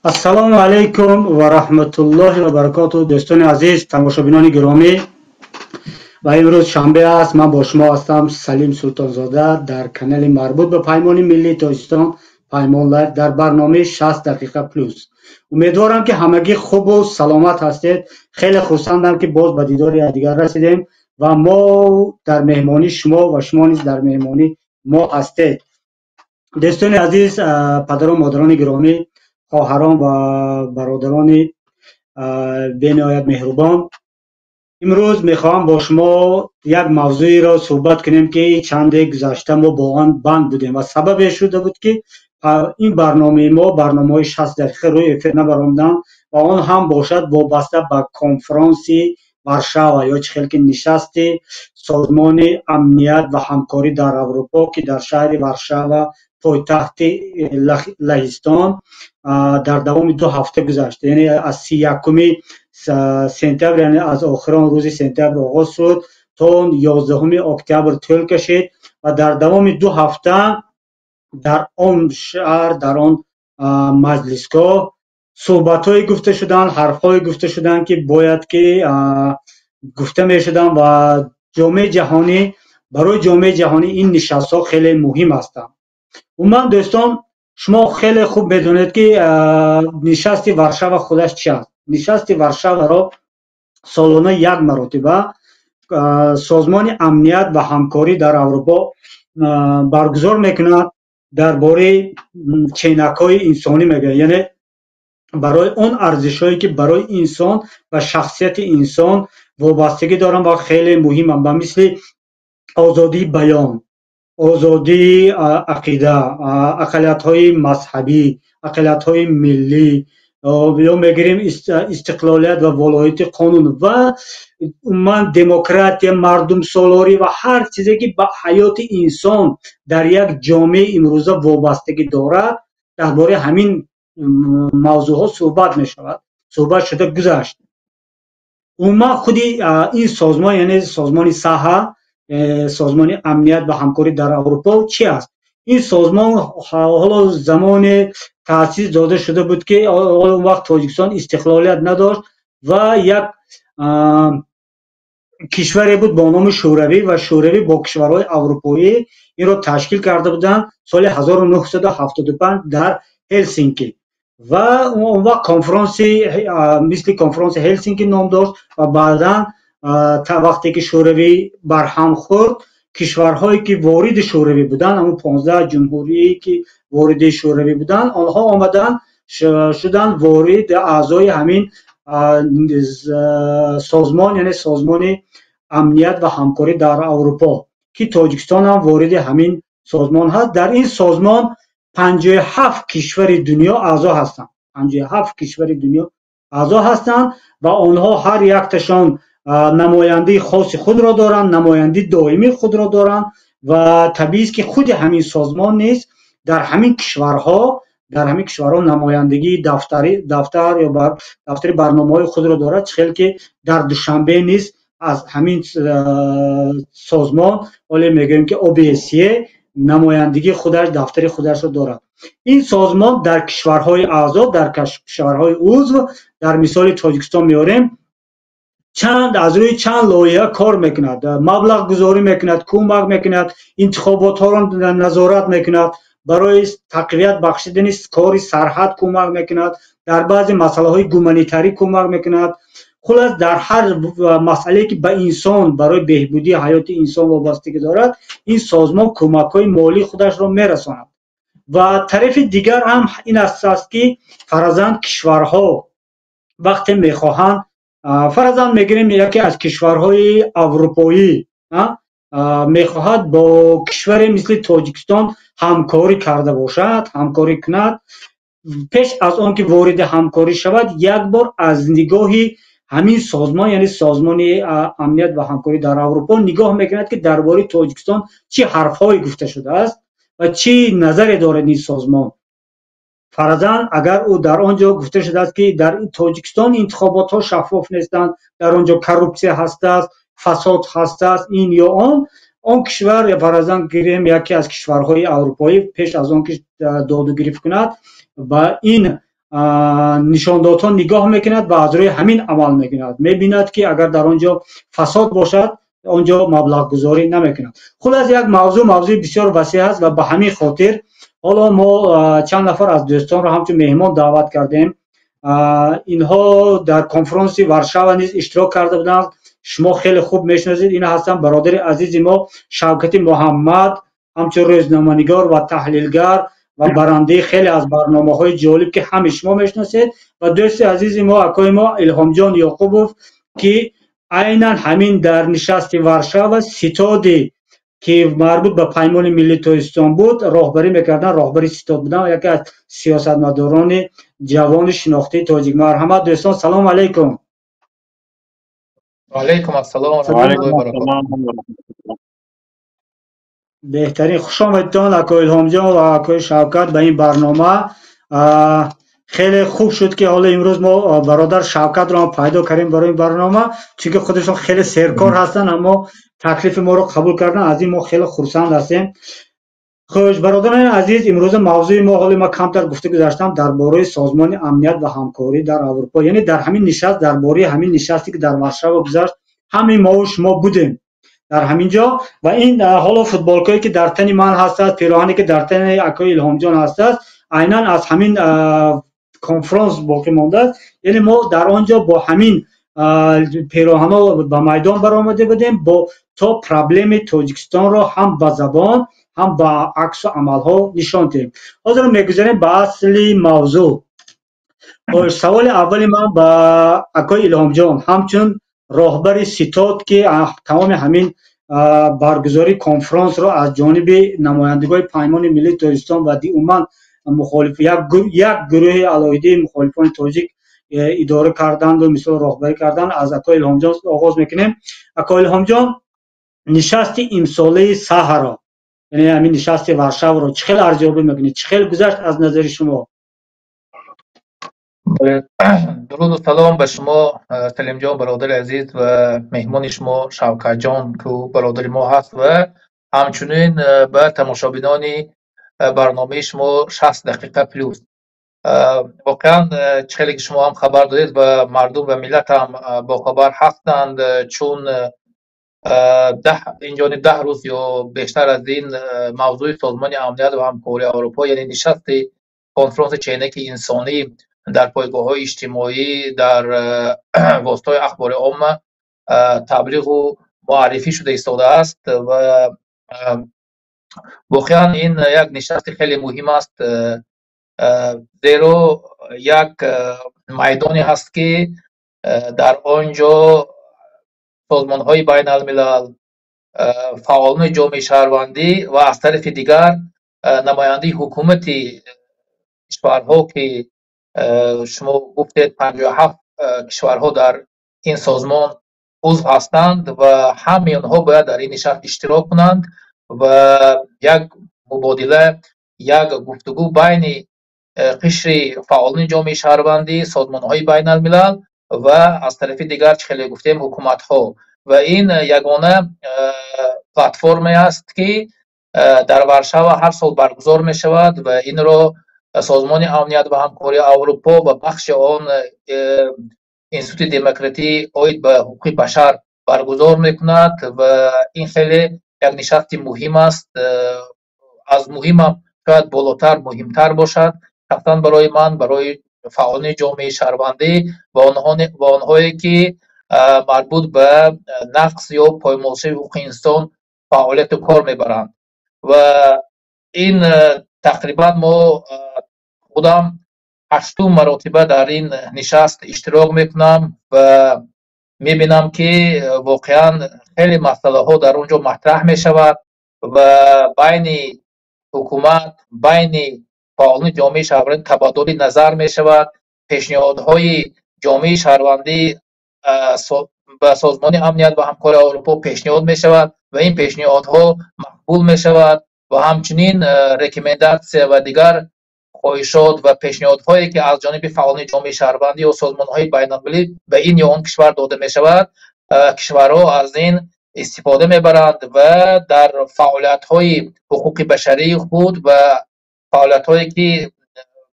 السلام علیکم و رحمت الله و برکاته. دوستان عزیز، تماشابینان گرامی، و امروز شنبه است. من با شما هستم سلیم سلطانزاده در کانال مربوط به پیمان ملی تاجیکستان پیمان لایف در برنامه 60 دقیقه پلوس. امیدوارم که همگی خوب و سلامت هستید. خیلی خرسندم که باز به دیدار دیگر رسیدیم و ما در مهمانی شما و شما نیز در مهمانی ما هستید. دوستان عزیز، پدر و مادران گرامی، خواهران و برادران بینایت مهربان، امروز میخواهم با شما یک موضوعی را صحبت کنیم که چند گذشته ما با آن بند بودیم و سبب شده بود که این برنامه ما برنامه 60 دقیقه روی افر نبرامدن و آن هم باشد وابسته به کنفرانسی ورشاوا یا چه که نشست سازمان امنیت و همکاری در اروپا که در شهر ورشاوا پایتخت لهستان در دوام 2 هفته گذشت، یعنی از 31 سپتامبر، یعنی از آخران روز سپتامبر آغاز شد تا 11 اکتبر طول کشید و در دوام 2 هفته در آن شهر، در آن مجلسگاه صحبت‌های گفته شدند، حرف‌های گفته شدند که باید که گفته می‌شدند و جامعه جهانی، برای جامعه جهانی این نشست‌ها خیلی مهم هستند. و من دوستان، شما خیلی خوب بدونید که نشست ورشاوا خودش چی است. نشست ورشاوا را سالانه یک مرتبه سازمان امنیت و همکاری در اروپا برگزار میکند. درباره چینک‌های انسانی میگه، یعنی برای اون ارزش‌هایی که برای انسان و شخصیت انسان وابستگی دارن و خیلی مهمن، به مثل آزادی بیان، آزادی عقیده، اقلیت‌های مذهبی، اقلیت‌های ملی، یا میگیریم استقلالیت و ولایت قانون و عموما دموکراسی، مردم سالاری و هر چیزی که به حیات انسان در یک جامعه امروزه وابستگی دارد. درباره همین موضوعها صحبت می شود، صحبت شده گذشت. عموما خودی این سازمان، یعنی سازمان ساحه، سازمان امنیت و همکاری در اروپا چی است؟ این سازمان حالا زمان تأسیس داده شده بود که اون وقت تاجیکستان استقلالیت نداشت و یک کشوری بود با نام شوروی و شوروی با کشورهای اروپایی این را تشکیل کرده بودند سال 1975 در هلسینکی و اون وقت کنفرانسی مثل کنفرانس هلسینکی نام داشت و بعدا تا وقتی که شوروی برهم خورد، کشورهایی که وارد شوروی بودند، همون 15 جمهوری که وارد شوروی بودند، آنها آمدن شدن وارد اعضای همین سازمان، یعنی سازمان امنیت و همکاری در اروپا که تاجیکستان هم وارد همین سازمان هست. در این سازمان 57 کشور دنیا اعضا هستند، 57 کشور دنیا اعضا هستند و آنها هر یک تشان نماینده خاص خود را دارند، نماینده دائمی خود را دارند و طبیعی است که خود همین سازمان نیست در همین کشورها نمایندگی دفتر یا دفتر برنامه‌های خود را دارد، چه که در دوشنبه نیست از همین سازمان ولی میگیم که OBSE نمایندگی خودش، دفتر خودش را دارد. این سازمان در کشورهای اعضا، در کشورهای عضو، در مثال تاجیکستان میاریم، از روی چند لایحه کار میکند، مبلغ گذاری میکند، کمک میکند، انتخابات ها را نظارت میکند، برای تقویت بخشیدن کار سرحد کمک میکند، در بعضی مسئله های گومانیتری کمک میکند. خلاص در هر مسئله که به انسان، برای بهبودی حیات انسان وابستگی دارد، این سازمان کمک های مالی خودش را میرساند. و طرف دیگر هم این است که فرضاً کشورها وقتی میخواهند، فرضاً میگیریم یکی از کشورهای اروپایی میخواهد با کشوری مثل تاجیکستان همکاری کرده باشد، همکاری کند، پیش از آن که وارد همکاری شود یک بار از نگاه همین سازمان، یعنی سازمان امنیت و همکاری در اروپا، نگاه میکند که درباره تاجیکستان چه حرفهایی گفته شده است و چه نظری دارد این سازمان. فرضاً اگر او در آنجا گفته شده است که در تاجیکستان انتخابات ها شفاف نیستند، در آنجا کروپسیه هست است، فساد هست است، این یا آن کشور، فرضاً گیریم یکی از کشورهای اروپایی پیش از آن که داد و گرفت کند و این نشاندادها نگاه میکند و از روی همین عمل میکند. میبیند که اگر در آنجا فساد باشد آنجا مبلغ گذاری نمیکند. خلاص یک موضوع بسیار وسیع است و به همین خاطر حالا ما چند نفر از دوستان را همچون مهمان دعوت کردیم. اینها در کنفرانس ورشاو نیز اشتراک کرده بودند. شما خیلی خوب میشناسید. اینا هستند برادر عزیز ما شوکت محمد، همچون روزنامه‌نگار و تحلیلگر و برنده خیلی از برنامه‌های جالب که همه شما میشناسید، و دوست عزیز ما اکای ما الهام جان یعقوبوف که عیناً همین در نشست ورشاو ستادی که مربوط به پیمان ملی تویستان بود راهبری میکردن، راهبری ستاد بودن و یکی از سیاستمداران جوان شناخته تاجیک. مرحمت دوستان، سلام علیکم. علیکم السلام و رحمت الله و برکاته. بهترین، خوش آمدید اکای الهام جان و اکای شوکت به این برنامه. خیلی خوب شد که حالا امروز ما برادر شوکت را پیدا کردیم برای این برنامه، چون که خودشون خیلی سرکار هستن اما تکلیف ما رو قبول کردن. از این ما خیلی خرسند هستیم. خوش برادران عزیز، امروز موضوع ما، حالا ما کمتر گفته گذاشتم درباره سازمان امنیت و همکاری در اروپا، یعنی در همین نشست، درباره همین نشستی که در ورشاو گذشت، همین ما و شما بودیم در همینجا. و این حالا فوتبالکایی که در تن من هست، پیراهنی که در تن اکای الهام جان هست، عیناً از همین کنفرانس باقی مانده است. یعنی ما در آنجا با همین پیراهنا به میدان برآمده بودیم با تا پرابلم تاجیکستان را هم به زبان هم با عکس و عملها نشان دهیم. حاضر میگذاریم به اصلی موضوع. سوال اولی من با اکای الهام جان، همچون راهبر ستاد که تمام همین برگزاری کنفرانس را از جانب نمایندگان پیمان ملی تاجیکستان و دیومن مخالف یک گروه علاهده مخالفان تاجیک اداره کردند و مثل راهبری کردند، از اکای الهام جان آغاز میکنیم. اکای الهام جان، نشست امساله صحرا، یعنی همین نشست ورشاو رو چخیل ارزیابی میکنید؟ چخیل گذشت از نظر شما؟ درود و سلام به شما سلیم جان برادر عزیز و مهمان شما شوکت جان که برادر ما هست و همچنین به تماشابینان برنامه شما 60 دقیقه پلوس. واقعا چخیلی که شما هم خبر دارید و مردم و ملت هم با خبر هستند، چون این جانب 10 روز یا بیشتر از این موضوع سازمان امنیت و همکاری اروپا، یعنی نشست کنفرانس چینک انسانی در پایگاه‌های اجتماعی در واسطای اخبار عامه تبلیغ و معرفی شده ایستاده است و واقعا این یک نشست خیلی مهم است، زیرا یک میدانی هست که در آنجا سازمان‌های بین الملل، فعالان جامعه شهروندی و از طرف دیگر نماینده حکومتی کشورها که شما گفتید 57 کشورها در این سازمان عضو هستند و همه آنها باید در این نشست اشتراک کنند و یک مبادله، یک گفتگو بین قشر فعالان جامعه شهروندی، سازمان‌های بین الملل و از طرف دیگر خیلی گفتیم حکومت‌ها، و این یگانه پلتفرمی است که در ورشاو هر سال برگزار می شود و این را سازمان امنیت و همکاری اروپا و بخش آن انستیتوت دموکراسی عاید به حقوق بشر برگزار می کند و این خیلی یک نشست مهم است. از مهم شاید بالاتر مهمتر باشد شخصا برای من، برای فعالان جامعه شهروندی و آنهایی که مربوط به نقض یا پایمالشوی حقوق انسان فعالیت و کار میبرند. و این تقریبا ما خودم 8 مرتبه در این نشست اشتراک میکنم و میبینم که واقعا خیلی مسئله ها در اونجا مطرح میشود و بین حکومت، بین فعالان جامعه شهروندی تبادل نظر میشود، پیشنهادهای جامعه شهروندی به سازمان امنیت و همکاری اروپا پیشنهاد می شود و این پیشنهادها مقبول می شود و همچنین ریکامنداسیون و دیگر خواهشات و پیشنهادهایی که از جانب فعالان جامعه شهروندی و سازمان‌های بین‌المللی به این یا آن کشور داده می شود، کشورها از این استفاده میبرند و در فعالیت‌های حقوق بشری خود و فعالیت‌هایی که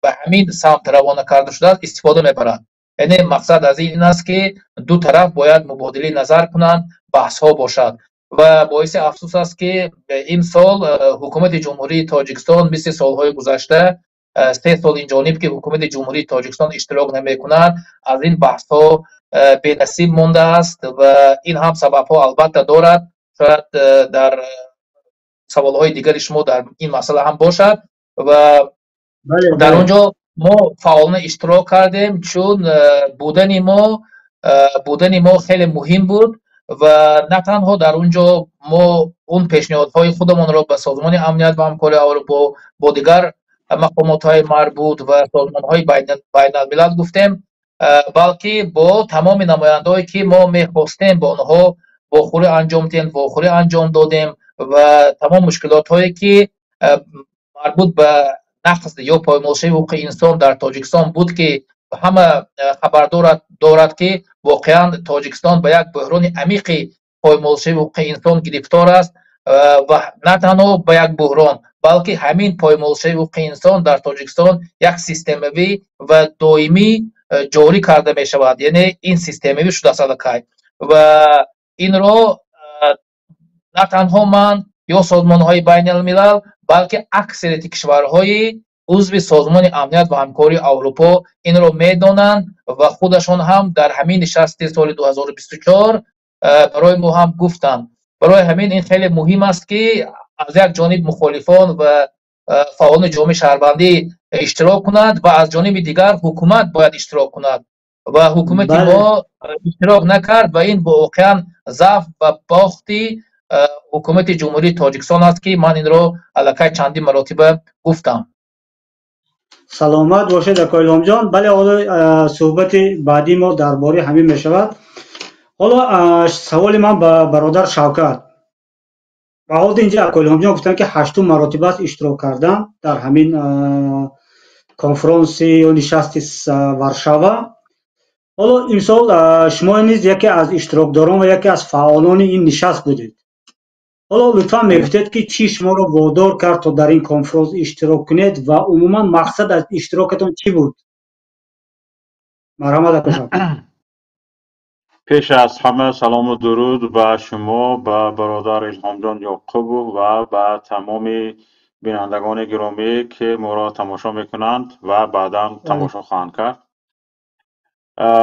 به همین سمت روانه کرده شده استفاده میبرند. یعنی مقصد از این است که دو طرف باید مبادله نظر کنند، بحث ها باشد و باعث افسوس است که این سال حکومت جمهوری تاجیکستان مثل سالهای گذشته 3 سال این جانب که حکومت جمهوری تاجیکستان اشتراک نمیکنند از این بحث ها بی‌نصیب مانده است و این هم سبب ها البته دارد، شاید در سوال های دیگری شما در این مسئله هم باشد و در اونجا ما فعالانه اشتراک کردیم چون بودن ما خیلی مهم بود و نه تنها در اونجا ما اون پیشنهادهای خودمان را به سازمان امنیت و همکاری اروپا با دیگر مقامات های مربوط و سازمان های بین الملل گفتیم، بلکه با تمام نمایندهایی که ما میخواستیم با آنها واخوری انجام دادیم و تمام مشکلات هایی که مربوط به نقض یا پایمالشوی حقوق انسان در تاجیکستان بود که همه خبر دارد که واقعا تاجیکستان به یک بحران عمیق پایمالشوی حقوق انسان گرفتار است و نه تنها به یک بحران بلکه همین پایمالشوی حقوق انسان در تاجیکستان یک سیستموی و دائمی جاری کرده می شود. یعنی این سیستموی شده است و این را نه تنها من یا سازمان های بین الملل بلکه اکثریت کشورهای عضو سازمان امنیت و همکاری اروپا این را میدانند و خودشان هم در همین نشست سال 2024 برای ما هم گفتند. برای همین این خیلی مهم است که از یک جانب مخالفان و فعالان جامعه شهروندی اشتراک کنند و از جانب دیگر حکومت باید اشتراک کند و حکومت ما اشتراک نکرد و این واقعا ضعف و باختی حکومت جمهوری تاجیکستان است که من این را علاقه چندین مراتب گفتم. سلامت باشید اکایلام جان. بله حالا صحبت بعدی ما درباره همین می شود. حالا سوال من به برادر شوکت، و حال اینجا اکایلام جان گفتن که 8 مراتب است اشتراک کردن در همین کنفرانس یا نشست ورشاوا. حالا امسال شما نیز یکی از اشتراکداران و یکی از فعالان این نشست بودید. حالا لطفا میگفتید که چی شما رو وادار کرد تا در این کنفرانس اشتراک کنید و عموما مقصد از اشتراکتان چی بود؟ مرحمت اکاشم. پیش از همه سلام و درود به شما، به برادر الهام جان یعقوب و به تمام بینندگان گرامی که ما را تماشا میکنند و بعدا تماشا خواهند کرد.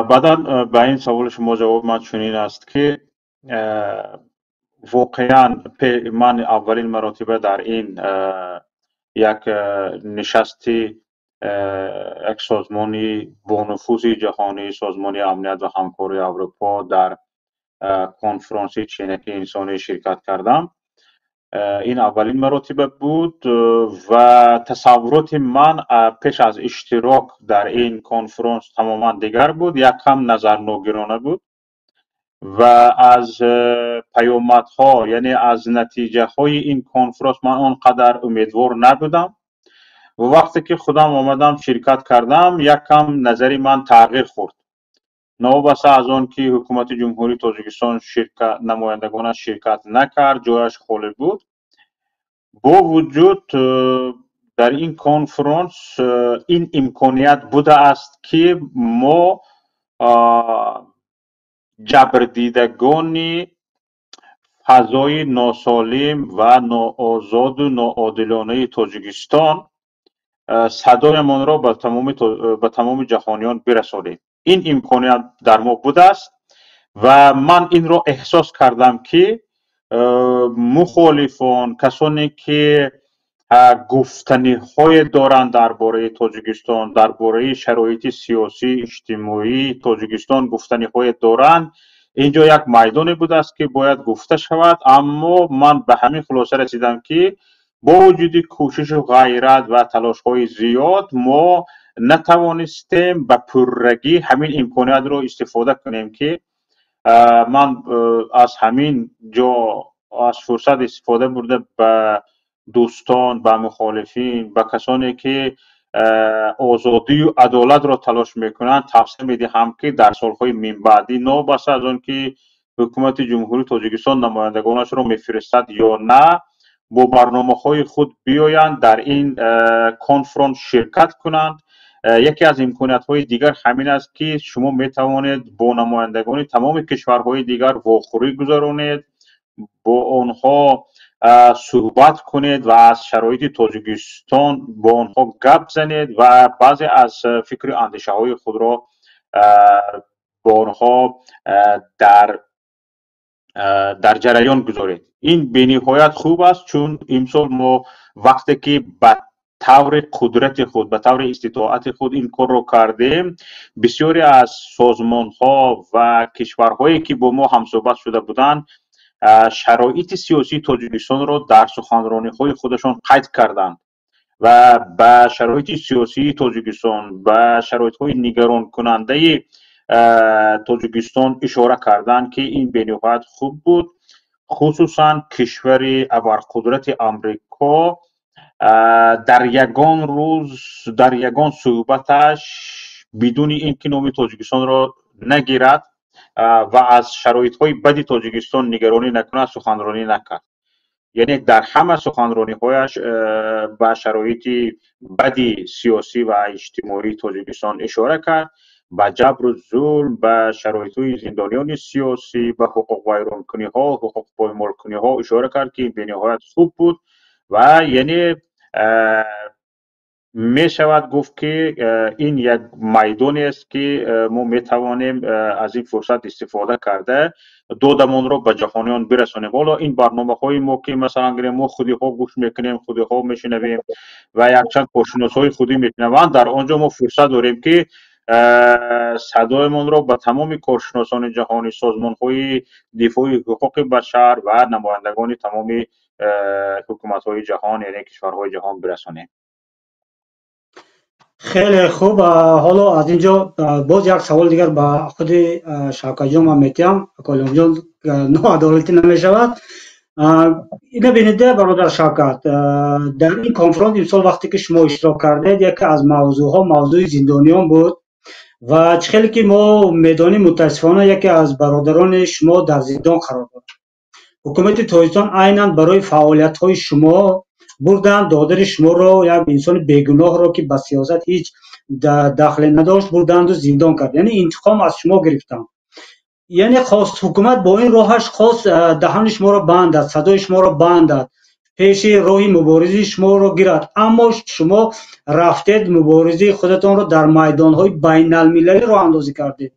بعدا به این سوال شما جواب من چنین است که واقعا من اولین مرتبه در این یک نشستی یک سازمانی با نفوذ جهانی، سازمان امنیت و همکاری اروپا در کنفرانس چینکی انسانی شرکت کردم. این اولین مرتبه بود و تصورات من پیش از اشتراک در این کنفرانس تماما دیگر بود، یک کم نظرنوگرانه بود و از پیامدها یعنی از نتیجه های این کنفرانس من آنقدر امیدوار نبودم و وقتی که خودم آمدم شرکت کردم یک کم نظری من تغییر خورد. نوبسته از آن که حکومت جمهوری تاجیکستان نمایندگان شرکت نکرد، جایش خالی بود، با وجود در این کنفرانس این امکانیت بوده است که ما جبردیدگان فضای ناسالم و ناآزاد و ناعادلانه تاجیکستان صدایمان را به تمام جهانیان برسانیم. این امکانیت در ما بوده است و من این را احساس کردم که مخالفان، کسانی که گفتنی های دارند درباره تاجیکستان، درباره شرایط سیاسی اجتماعی تاجیکستان گفتنی های دارند، اینجا یک میدانی بوده است که باید گفته شود. اما من به همین خلاصه رسیدم که با وجود کوشش و غیرت و تلاش های زیاد ما نتوانستیم به پررگی همین امکانیت رو استفاده کنیم که من از همین جا از فرصت استفاده برده به دوستان، به مخالفین، به کسانی که آزادی و عدالت را تلاش میکنند توصیه میدهم که در سالهای من بعدی نوبسته از آن که حکومت جمهوری تاجیکستان نمایندگانش را میفرستد یا نه، با برنامه های خود بیایند در این کنفرانس شرکت کنند یکی از امکانیت‌های دیگر همین است که شما می‌توانید با نمایندگان تمام کشورهای دیگر واخوری گذارانید، با آنها صحبت کنید و از شرایط تاجیکستان با آنها گپ زنید و بعضی از فکر و اندیشه‌های خود را با آنها در جریان گذارید. این به نهایت خوب است، چون امسال ما وقتی که به طور قدرت خود، به طور استطاعت خود این کار را کردیم، بسیاری از سازمان ها و کشورهایی که با ما همصحبت شده بودند شرایط سیاسی تاجیکستان را در سخنرانی های خودشان قید کردند و به شرایط سیاسی تاجیکستان و شرایط های نگران کننده تاجیکستان اشاره کردند که این به نهایت خوب بود. خصوصا کشور ابرقدرت امریکا در یگان روز، در یگان صحبتش بدون اینکه نام تاجیکستان را نگیرد و از شرایط های بد تاجیکستان نگرانی نکند سخنرانی نکرد. یعنی در همه سخنرانی هایش به شرایط بد سیاسی و اجتماعی تاجیکستان اشاره کرد، به جبر و ظلم، به شرایط های زندانیان سیاسی، به حقوق ویران کنی ها، حقوق پایمال کنی ها اشاره کرد که به نهایت خوب بود و یعنی می شود گفت که این یک میدانی است که ما می توانیم از این فرصت استفاده کرده دودمان را به جهانیان برسانیم. حالا این برنامه های ما که مثلا ما خودی ها گوش میکنیم، خودی ها میشنویم و یک چند کارشناس های خودی میشنوند، در آنجا ما فرصت داریم که صدایمان را به تمام کارشناسان جهانی، سازمان های دفاع حقوق بشر و نمایندگان تمام حکومت های جهان، یعنی کشورهای جهان برسانیم. خیلی خوب. حالا از اینجا باز یک سوال دیگر به خود شوکت جان من میتیم. کالام جان ناعدالتی نمیشود. اینه بینیده برادر شوکت، در این کنفرانس امسال وقتی که شما اشتراک کردید یکی از موضوع زندانیان بود و خیلی که ما میدانیم متاسفانه یکی از برادران شما در زندان قرار دارد. حکومت تاجیکستان عیناً برای فعالیت های شما بردن دادر شما را، یک انسان بیگناه را که به سیاست هیچ دخل نداشت بردند و زندان کرد، یعنی انتقام از شما گرفتند. یعنی خواست حکومت با این راهش خواست دهان شما را بندد، صدای شما را بندد، پیش راهی مبارزه شما را گیرد، اما شما رفتید مبارزه خودتان را در میدان های بین المللی راه اندازی کردید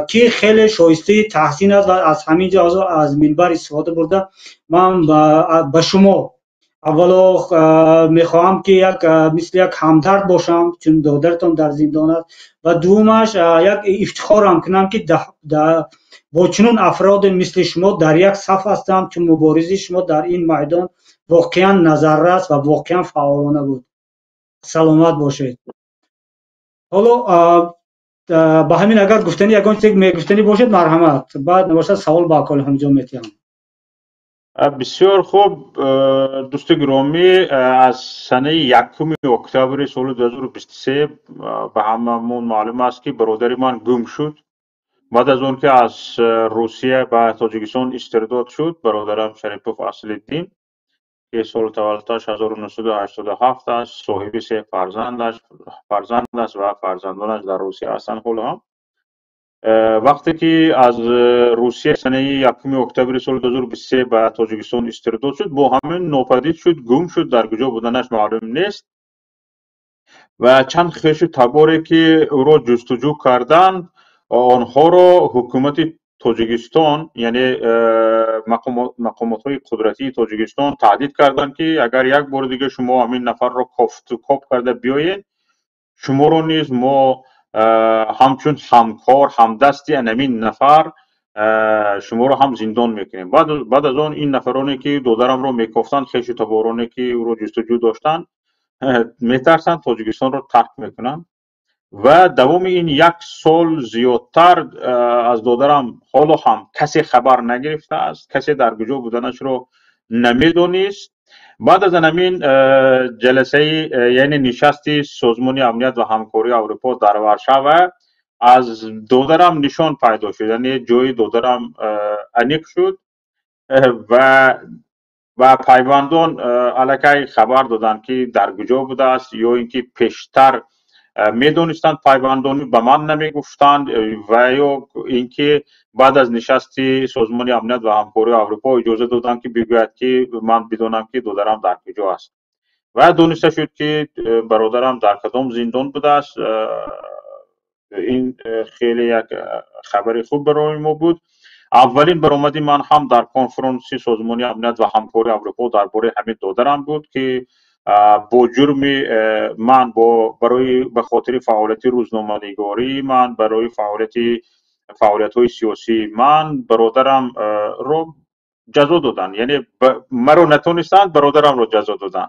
که خیلی شایسته تحسین است و از همینجا از منبر استفاده برده من به شما اولا میخواهم که مثل یک همدرد باشم چون دادرتان در زندان است و دومش یک افتخارم کنم که با چنون افراد مثل شما در یک صف هستم چون مبارزه شما در این میدان واقعا نظررس و واقعا فعالانه بود. سلامت باشید. حالا با همین اگر گفتنی یگان چیز میگفتنی باشد مرحمت، بعد نباشد سوال با کل انجام میتیم. بسیار خوب دوست گرامی، از سنه 1 اکتبر سال 2023 به هممون معلوم است که برادر من گم شد. بعد از اون که از روسیه به تاجیکستان استرداد شد، برادرم شریپوف اصل‌الدین که سال تولدش 1987 است، صاحب 3 فرزند است و فرزندانش در روسیه هستند. حالا وقتی که از روسیه سنه 1 اکتبر سال 2023 به تاجیکستان استرداد شد، با همین ناپدید شد، گم شد، در کجا بودنش معلوم نیست و چند خویش و تباری که او را جستجو کردند آنها را حکومت تاجیکستان یعنی مقامات های قدرتی تاجیکستان تهدید کردند که اگر یک بار دیگه شما همین نفر را کاپ کرده بیایید، شما را نیز ما همچون همکار همدستی همین نفر شما را هم زندان میکنیم. بعد از آن این نفرانی که دادرم را میکافتند، خویش و تبارانی که او را جستجو داشتند، میترسند تاجیکستان را ترک میکنند و دوام این 1 سال زیادتر از دادرم حالا هم کسی خبر نگرفته است، کسی در کجا بودنش را نمیدانست. بعد از همین جلسه یعنی نشست سازمان امنیت و همکاری اروپا در ورشو از دادرم نشان پیدا شد، یعنی جای دادرم انیق شد و پیوندان الکی خبر دادند که در کجا بوده است یا اینکه پیشتر میدونستند پایبندانی به من نمیگفتند و یا اینکه بعد از نشستی سازمان امنیت و همکاری اروپا اجازه دادند که بگوید که من بدونم که دخترم در کجا است و دونسته شد که برادرم در کدام زندان بوده است. این خیلی یک خبر خوب برای ما بود. اولین برآمدی من هم در کنفرانس سازمان امنیت و همکاری اروپا درباره همین دخترم بود که با جرم من به خاطر فعالیت روزنامه‌نگاری من برای فعالیت‌های سیاسی من برادرم رو جزا دادن، یعنی مرا نتونستند برادرم رو جزا دادن.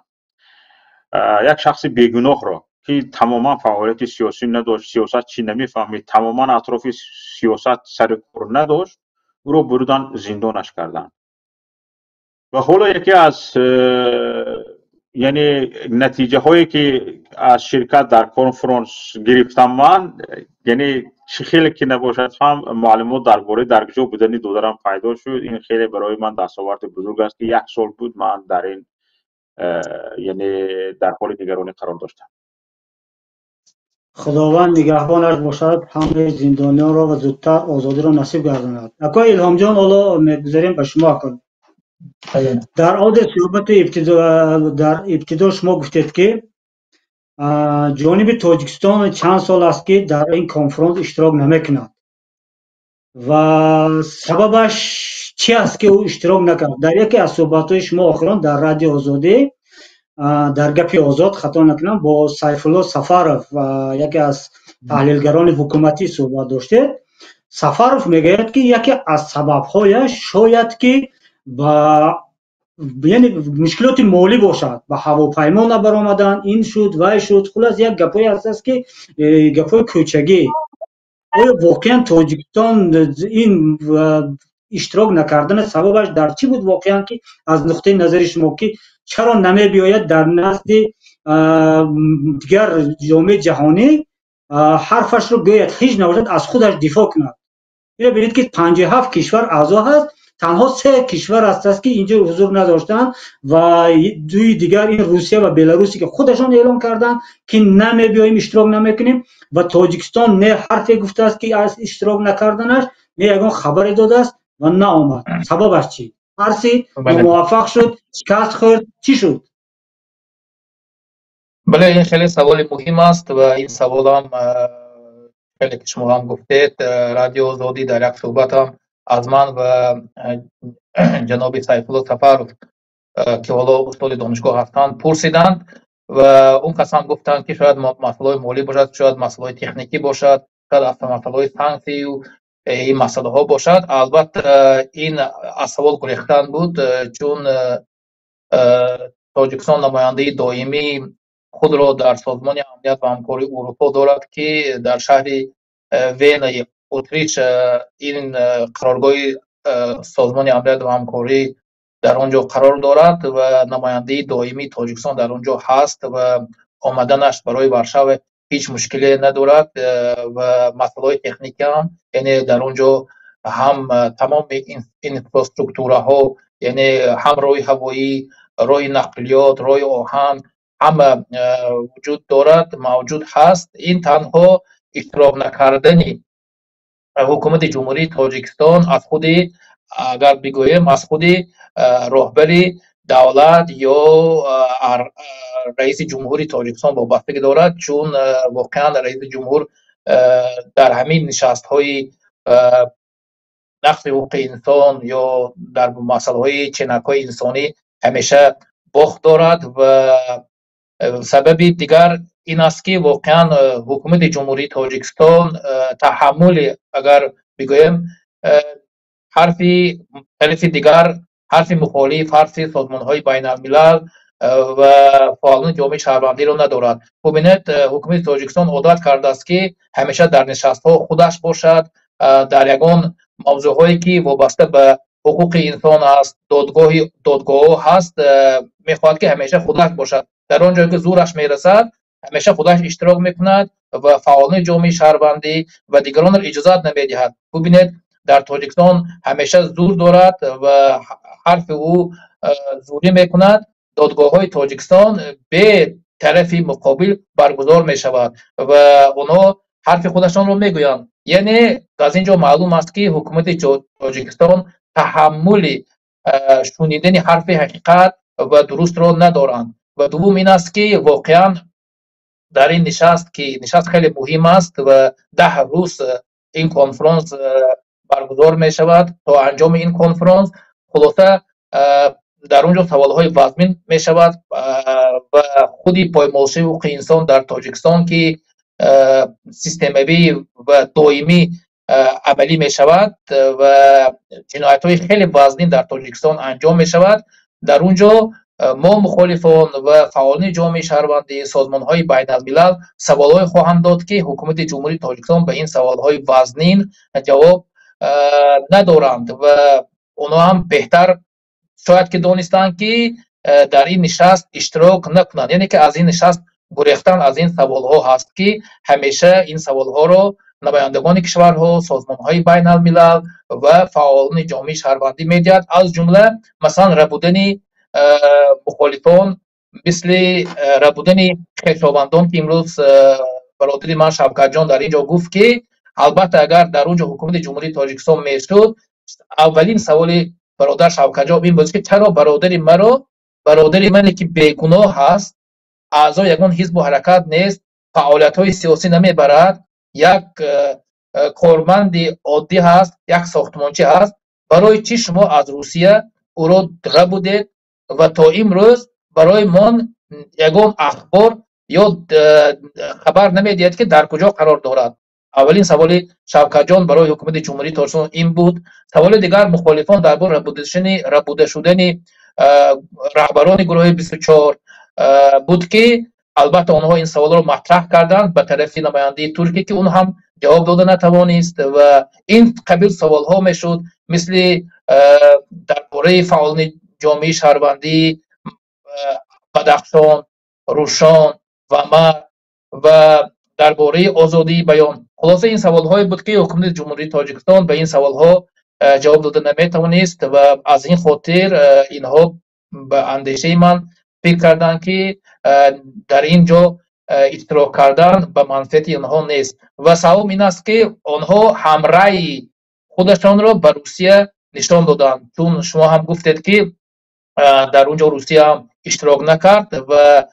یک شخص بیگناه را که تماما فعالیت سیاسی نداشت، سیاست چی نمیفهمید، تماما اطراف سیاست سر کار نداشت، او رو بردن زندانش کردن. و حالا یکی از یعنی نتیجه هایی که از شرکت در کنفرانس گرفتم من، یعنی چه خیلی که نباشد هم معلومات درباره درگجا بودن دخترم پیدا شد. این خیلی برای من دستاورد بزرگ است که 1 سال بود من در این یعنی در حال نگرانی قرار داشتم. خداوند نگهبانش باشد، همه زندانیان را و زودتر آزادی را نصیب گرداند. اکای الهام جان، حالا میگذاریم به شما کن. در عاد صحبت در ابتدا شما گفتید که جانب تاجیکستان چند سال است که در این کنفرانس اشتراک نمیکند و سببش چی است که او اشتراک نکرد؟ در یکی از صحبت‌های شما آخران در رادیو آزادی در گپی آزاد خطا نکنم با سیف الله سفرов و یکی از تحلیلگران حکومتی صحبت داشته. سفرов میگوید که یکی از سبب‌هایش شاید که با یعنی مشکلات مالی باشد، با هواپیما نبرآمدن، این شد و شد، خلاص یک گپای است که گپای کوچگی. آیا واقعا تاجیکستان این اشتراک نکردن سببش در چی بود واقعا، که از نقطه نظر شما که چرا نمی بیاید در نزد دیگر جامعه جهانی حرفش رو گوید، هیچ نباشد از خودش دفاع کند؟ اینو ببینید که 57 کشور اعضا هست، تنها 3 کشور است که اینجا حضور نداشتن و دوی دیگر این روسیه و بلاروسی که خودشان اعلام کردن که نمی بیایم اشتراک نمیکنیم و تاجیکستان نه حرفی گفته است که از اشتراک نکردنش، نه یگان خبری داده است و نه آمد. سببش چی؟ هرسی موفق شد، شکست خورد، چی شد؟ بله، این خیلی سوال مهم است و این سوال هم خیلی که شما هم گفتید رادیو آزادی در یک صحبت هم از من و جناب سیف الله سفرov که حالا استاد دانشگاه هستند پرسیدند و اون کسان گفتند که شاید مسئله مالی باشد، شاید مسئله تکنیکی باشد، شاید اصلا مسئله سانکسی و این مسئله ها باشد. البته این از سوال گریختن بود، چون تاجیکستان نماینده دائمی خود را در سازمان امنیت و همکاری اروپا دارد که در شهر وین اتریش این قرارگاه سازمان امنیت و همکاری در آنجا قرار دارد و نماینده دائمی تاجیکستان در آنجا هست و آمدنش برای ورشو هیچ مشکلی ندارد و مسائل تکنیکی هم، یعنی در آنجا هم تمام اینفراستراکتورها، یعنی هم راه هوایی، راه نقلیات، راه آهن همه وجود دارد، موجود هست. این تنها اشتراک نکردنی حکومت جمهوری تاجیکستان از خود، اگر بگویم از خود راهبر دولت یا رئیس جمهوری تاجیکستان وابستگی دارد، چون واقعا رئیس جمهور در همین نشست های نقض حقوق انسان یا در مسائل های چنک های انسانی همیشه باخت دارد و سبب دیگر این است که واقعا حکومت جمهوری تاجیکستان تحمل، اگر بگویم حرف دیگر، حرف مخالف، حرف سازمان های بین الملل و فعالان جامعه شهروندی را ندارد. ببینید حکومت تاجیکستان عادت کرده است که همیشه در نشست ها خودش باشد، در یگان موضوع هایی که وابسته به حقوق انسان است، دادگاه هست، میخواهد که همیشه خودش باشد. در آنجایی که زورش میرسد همیشه خودش اشتراک میکند و فعالان جامعه شهروندی و دیگران را اجازت نمیدهد. ببینید در تاجیکستان همیشه زور دارد و حرف او زوری میکند. دادگاه های تاجیکستان به طرف مقابل برگزار می شود و اونا حرف خودشان رو میگویند. یعنی از اینجا معلوم است که حکومت تاجیکستان تحمل شنیدن حرف حقیقت و درست رو ندارند. و دوم این است که واقعا در این نشست که نشست خیلی مهم است و 10 روز این کنفرانس برگزار می شود. تا انجام این کنفرانس خلاصه در اونجا سوالهای وزمین می شود و خودی پایمالشوی حقوق انسان در تاجیکستان که سیستماتی و دائمی عملی می شود و جنایت های خیلی وزنی در تاجیکستان انجام می شود. در اونجا ما مخالفان و فعالان جامعه شهروندی سازمان های بین الملل سوال های خواهند داد که حکومت جمهوری تاجیکستان به این سوال های وزنین جواب ندارند و اونا هم بهتر شاید که دانستند که در این نشست اشتراک نکنند. یعنی که از این نشست گریختن از این سوال ها هست که همیشه این سوال ها رو نمایندگان کشورها، سازمان های بین الملل و فعالان جامعه شهروندی میدهد. از جمله مثلا ربودن مخالفان مثل ربودن خویشاوندان که امروز برادری من شوکت جان در اینجا گفت که البته اگر در اونجا حکومت جمهوری تاجیکستان میشد اولین سوال برادر شوکت جان این بود که چرا برادر من که بیگناه هست اعضای یگان حزب و حرکت نیست، فعالیت های سیاسی نمیبرد، یک کارمند عادی هست، یک ساختمانچی هست، برای چی شما از روسیه او را ربودید و تا امروز برای من یگان اخبار یا خبر نمیدید که در کجا قرار دارد؟ اولین سوال شوکت جان برای حکومت جمهوری تاجیکستان این بود. سوال دیگر مخالفان درباره ربوده شدن رهبران گروه 24 بود که البته آنها این سوال رو مطرح کردند به طرف نماینده ترکیه که اون هم جواب داده نتوانست و این قبیل سوال ها میشد مثل درباره فعالان جامعه شهروندی بدخشان، روشان و مر و درباره آزادی بیان. خلاصه این سوال های بود که حکومت جمهوری تاجیکستان به این سوال ها جواب داده نمیتوانست و از این خاطر اینها به اندیشه من فکر کردند که در اینجا اشتراک کردن به منفعت آنها نیست. و سوم این است که آنها همرأی خودشان را به روسیه نشان دادند، چون شما هم گفتید که در اونجا روسیه هم اشتراک نکرد و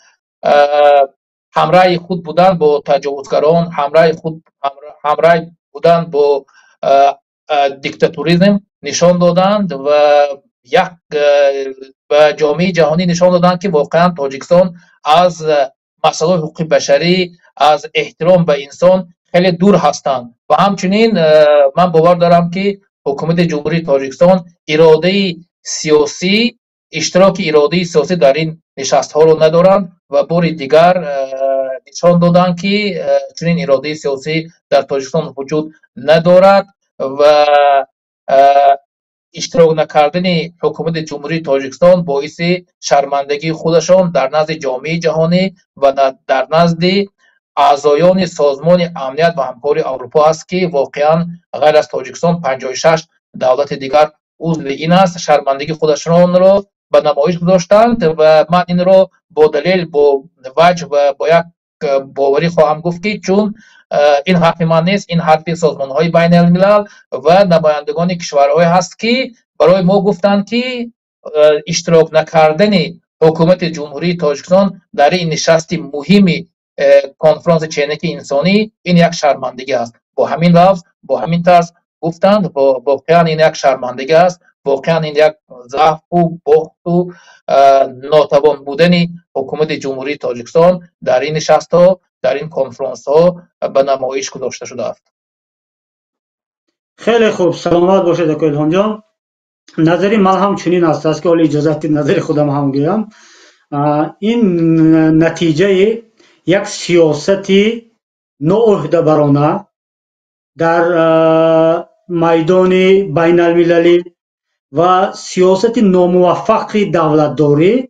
همرأی خود بودن با تجاوزگران، همرأی بودن با دیکتاتوریسم نشان دادند و یک به جامعه جهانی نشان دادند که واقعا تاجیکستان از مسائل حقوق بشری، از احترام به انسان خیلی دور هستند. و همچنین من باور دارم که حکومت جمهوری تاجیکستان اشتراک اراده سیاسی در این نشست ها رو ندارند و بار دیگر نشان دادند که چنین اراده سیاسی در تاجیکستان وجود ندارد و اشتراک نکردن حکومت جمهوری تاجیکستان باعث شرمندگی خودشان در نزد جامعه جهانی و در نزد اعضایان سازمان امنیت و همکاری اروپا است که واقعا غیر از تاجیکستان 56 دولت دیگر عضو این است. شرمندگی خودشان را به نمایش گذاشتند و من این را با دلیل، با وجه و با یک باوری خواهم گفت که چون این حرف من نیست، این حرف سازمان های بین الملل و نمایندگان کشورهای هست که برای ما گفتند که اشتراک نکردن حکومت جمهوری تاجیکستان در این نشست مهمی کنفرانس چینکی انسانی این یک شرمندگی است. با همین لفظ، با همین طرز گفتند واقعا این یک شرمندگی است، واقعا این یک ضعف و بخت و ناتوان بودن حکومت جمهوری تاجیکستان در این نشست ها، در این کنفرانس ها به نمایش گذاشته شده است. خیلی خوب، سلامت باشید دکتر الهام جان. نظری من هم چنین است که ولی اجازه بدید نظر خودم هم گویم. این نتیجه یک سیاست ناعهده‌برانه در میدان بین المللی و سیاست ناموفق دولتداری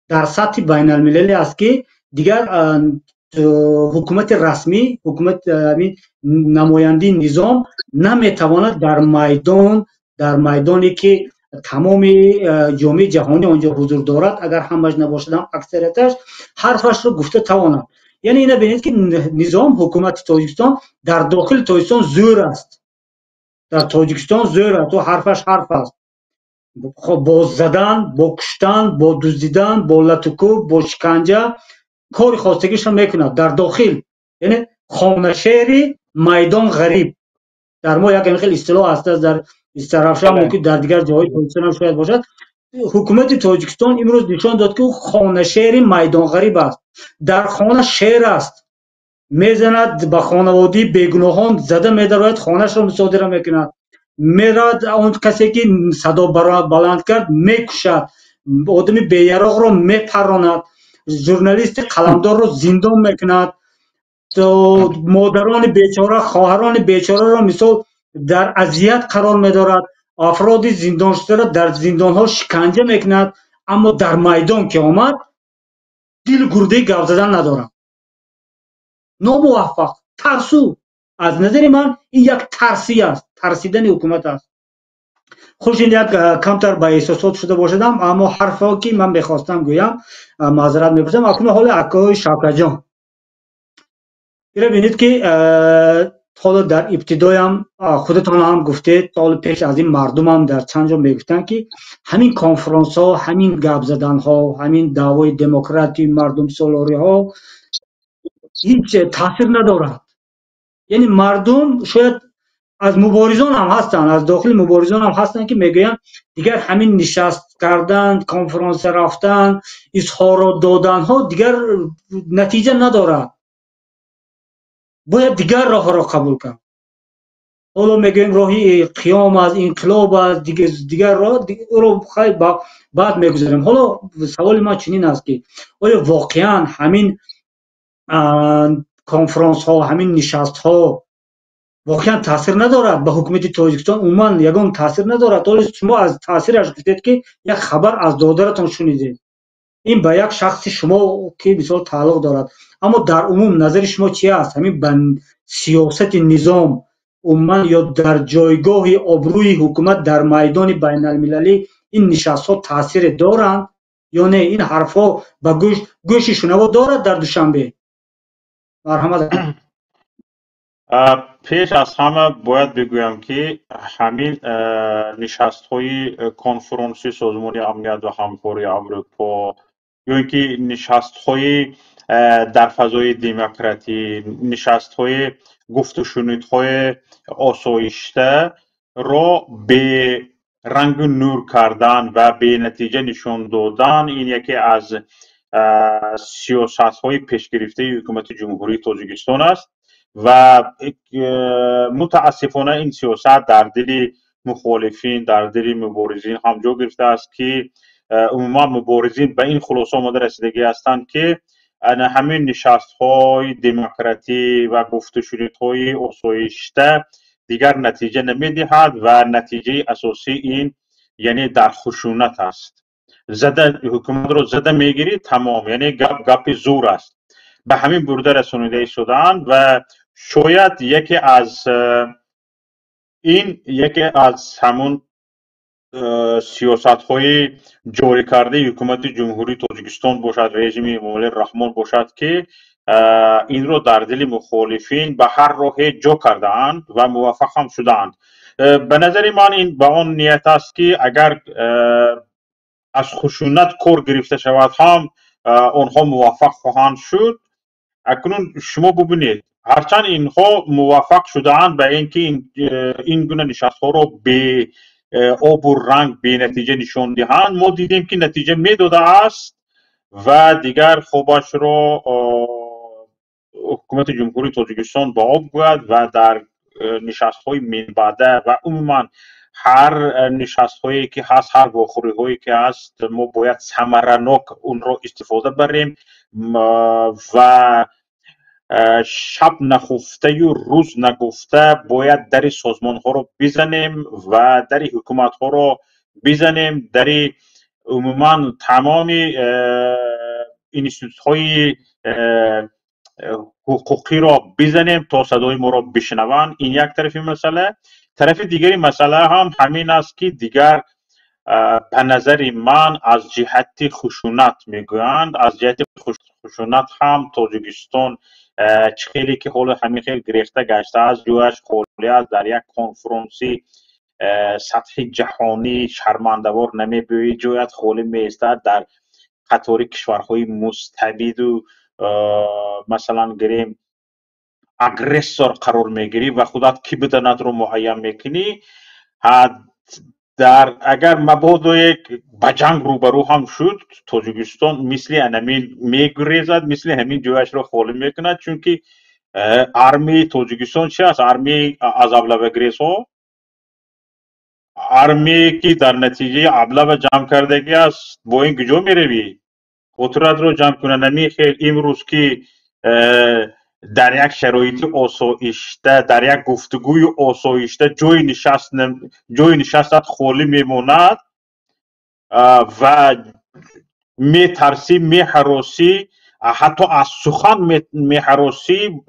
در سطح بین المللی است که دیگر حکومت رسمی، حکومت نماینده نظام نمیتواند در میدانی که тамоми ҷомеаи ҷаҳонӣ онҷо ҳузур дорад, агар ҳамаш набошад ҳам аксарияташ ҳарфашро гуфта тавонад. яъне ина бинед ки низом ҳукумати Тоҷикистон дар дохили Тоҷикистон зӯр аст. дар Тоҷикистон зӯр аст, то ҳарфаш ҳарф аст. бо задан, бо куштан, бо дуздидан, бо латукӯб, бо шиканҷа кори хостагиашро мекунад дар дохил. яъне хонашери майдон ғариб. дар мо як хел истилоҳ аст, дар Истарафшан мумкин дар дигар ҷоҳои Тоҷикистон ҳам шояд бошад. ҳукумати Тоҷикистон имрӯз нишон дод ки ӯ хонашери майдон ғариб аст. дар хона шер аст, мезанад ба хонаводии бегуноҳон зада медарояд, хонашро мусодира мекунад, меравад он касе ки садо баланд кард мекушад, одами беяроғро мепаронад, журналисти қаламдорро зиндон мекунад, модарони бечора, хоҳарони бечораро мисол дар азият қарор медорад, афроди зиндоншударо дар зиндонҳо шиканҷа мекунад. аммо дар майдон ки омад, дил гурдаи гап задан надорад. номуваффақ, тарсу. аз назари ман ин як тарсӣ аст, тарсидани ҳукумат аст. хуш, ин як камтар ба эҳсосот шуда бошадам, аммо ҳарфо ки ман мехостам гӯям, маъзарат мепурсам. акнун ҳоли акои Шавкатҷон, ира бинед ки ҳоло дар ибтидоям худатон ҳам гуфтед, ҳоло пеш аз ин мардумам дар чанд ҷо мегуфтанд ки ҳамин конферансҳо, ҳамин гапзаданҳо, ҳамин даъвои демократии мардумсолориҳо ҳеҷ таъсир надорад. яъне мардум шояд аз муборизон ҳам ҳастанд, аз дохили муборизон ҳам ҳастанд ки мегӯянд дигар ҳамин нишаст кардан, конферанса рафтан, изҳорот доданҳо дигар натиҷа надорад. бояд дигар роҳро қабул кард. ҳоло мегӯем роҳи қиём аст, инқилоб аст, дигар роҳ, ӯро хай баъд мегузарем. ҳоло саволи ман чунин аст ки оё воқеан ҳамин конферансҳо, ҳамин нишастҳо воқеан таъсир надорад ба ҳукумати Тоҷикистон? умуман ягон таъсир надорад? ҳоло шумо аз таъсираш гуфтед ки як хабар аз додаратон шунидед. ин ба як шахси шумо ки мисол тааллуқ дорад. аммо дар умум назари шумо чи аст? ҳамин ба сиёсати низом умуман ё дар ҷойгоҳи обрӯи ҳукумат дар майдони байналмилалӣ ин нишастҳо таъсире доранд ё не? ин ҳарфҳо ба гӯши шунаво дорад дар Душанбе? марҳамат. пеш аз ҳама бояд бигӯям ки ҳамин нишастҳои конференсии Созмони амният ва ҳамкории Аврупо ё ин ки нишастҳои дар фазои демократӣ, нишастҳои гуфтушунудҳои осоиштаро бе рангу нур кардан ва бенатиҷа нишон додан ин яке аз сиёсатҳои пешгирифтаи ҳукумати ҷумҳурии Тоҷикистон аст ва мутаассифона ин сиёсат дар дили мухолифин, дар дили муборизин ҳам ҷо гирифтааст ки умуман муборизин ба ин хулоса омада расидагӣ ҳастанд ки ҳамин нишастҳои демократӣ ва гуфтушунудҳои осоишта дигар натиҷа намедиҳад ва натиҷаи асосӣ ин яъне дар хушунат аст. зада ҳукуматро зада мегирӣ, тамом, яъне гапи зур аст. ба ҳамин бурда расонида истодаанд ва шояд яке аз ҳамун сиёсатҳои ҷорикардаи ҳукумати ҷумҳурии Тоҷикистон бошад, режими Эмомалӣ Раҳмон бошад ки инро дар дили мухолифин ба ҳар роҳе ҷо кардаанд ва муваффақ ҳам шудаанд. ба назари ман ин ба он ният аст ки агар аз хушунат кор гирифта шавад ҳам онҳо муваффақ хоҳанд шуд. акнун шумо бубинед, ҳарчанд инҳо муваффақ шудаанд ба ин ки ин гуна нишастҳоро бе обу ранг бенатиҷа нишон диҳанд, мо дидем ки натиҷа медодааст ва дигар хобашро ҳукумати ҷумҳурии Тоҷикистон ба об гӯяд ва дар нишастҳои минбаъда ва умуман ҳар нишастҳое ки ҳаст, ҳар вохӯриҳое ки ҳаст, мо бояд самаранок онро истифода барем ва шаб нахуфтаю рӯз нагуфта бояд дари созмонҳоро бизанем ва дари ҳукуматҳоро бизанем, дари умуман тамоми институтҳои ҳуқуқиро бизанем то садои моро бишнаванд. ин як тарафи масъала. тарафи дигари масъала ҳам ҳамин аст ки дигар به نظر من از جهت خشونت میگویند، از جهت خشونت هم تاجیکستان خیلی که حالا همین خیلی گرفته گشته است، جوش خالی است، در یک کنفرانسی سطح جهانی شرمنده‌وار نمی‌بوید، جویت خالی می‌ایستد، در قطار کشورهای مستبد و مثلا گریم اگریسور قرار میگیری و خودت کی بدانت رو معین میکنی. در اگر مبادا یک به جنگ روبرو هم شد، تاجیکستان مثل همین میگریزد، مثل همین جویش رو خالی میکند، چون که ارمی تاجیکستان چی است؟ ارمی از ابله‌گریز ها، ارمی که در نتیجه ابله جمع کردگی است. با این کجا میروی؟ قدرت رو جمع کنه نمیخیر. امروز که در یک شرایط آسایشته، در یک گفتگوی آسایشته جای نشستت خالی میماند و میترسی، میهراسی، حتی از سخن میهراسی.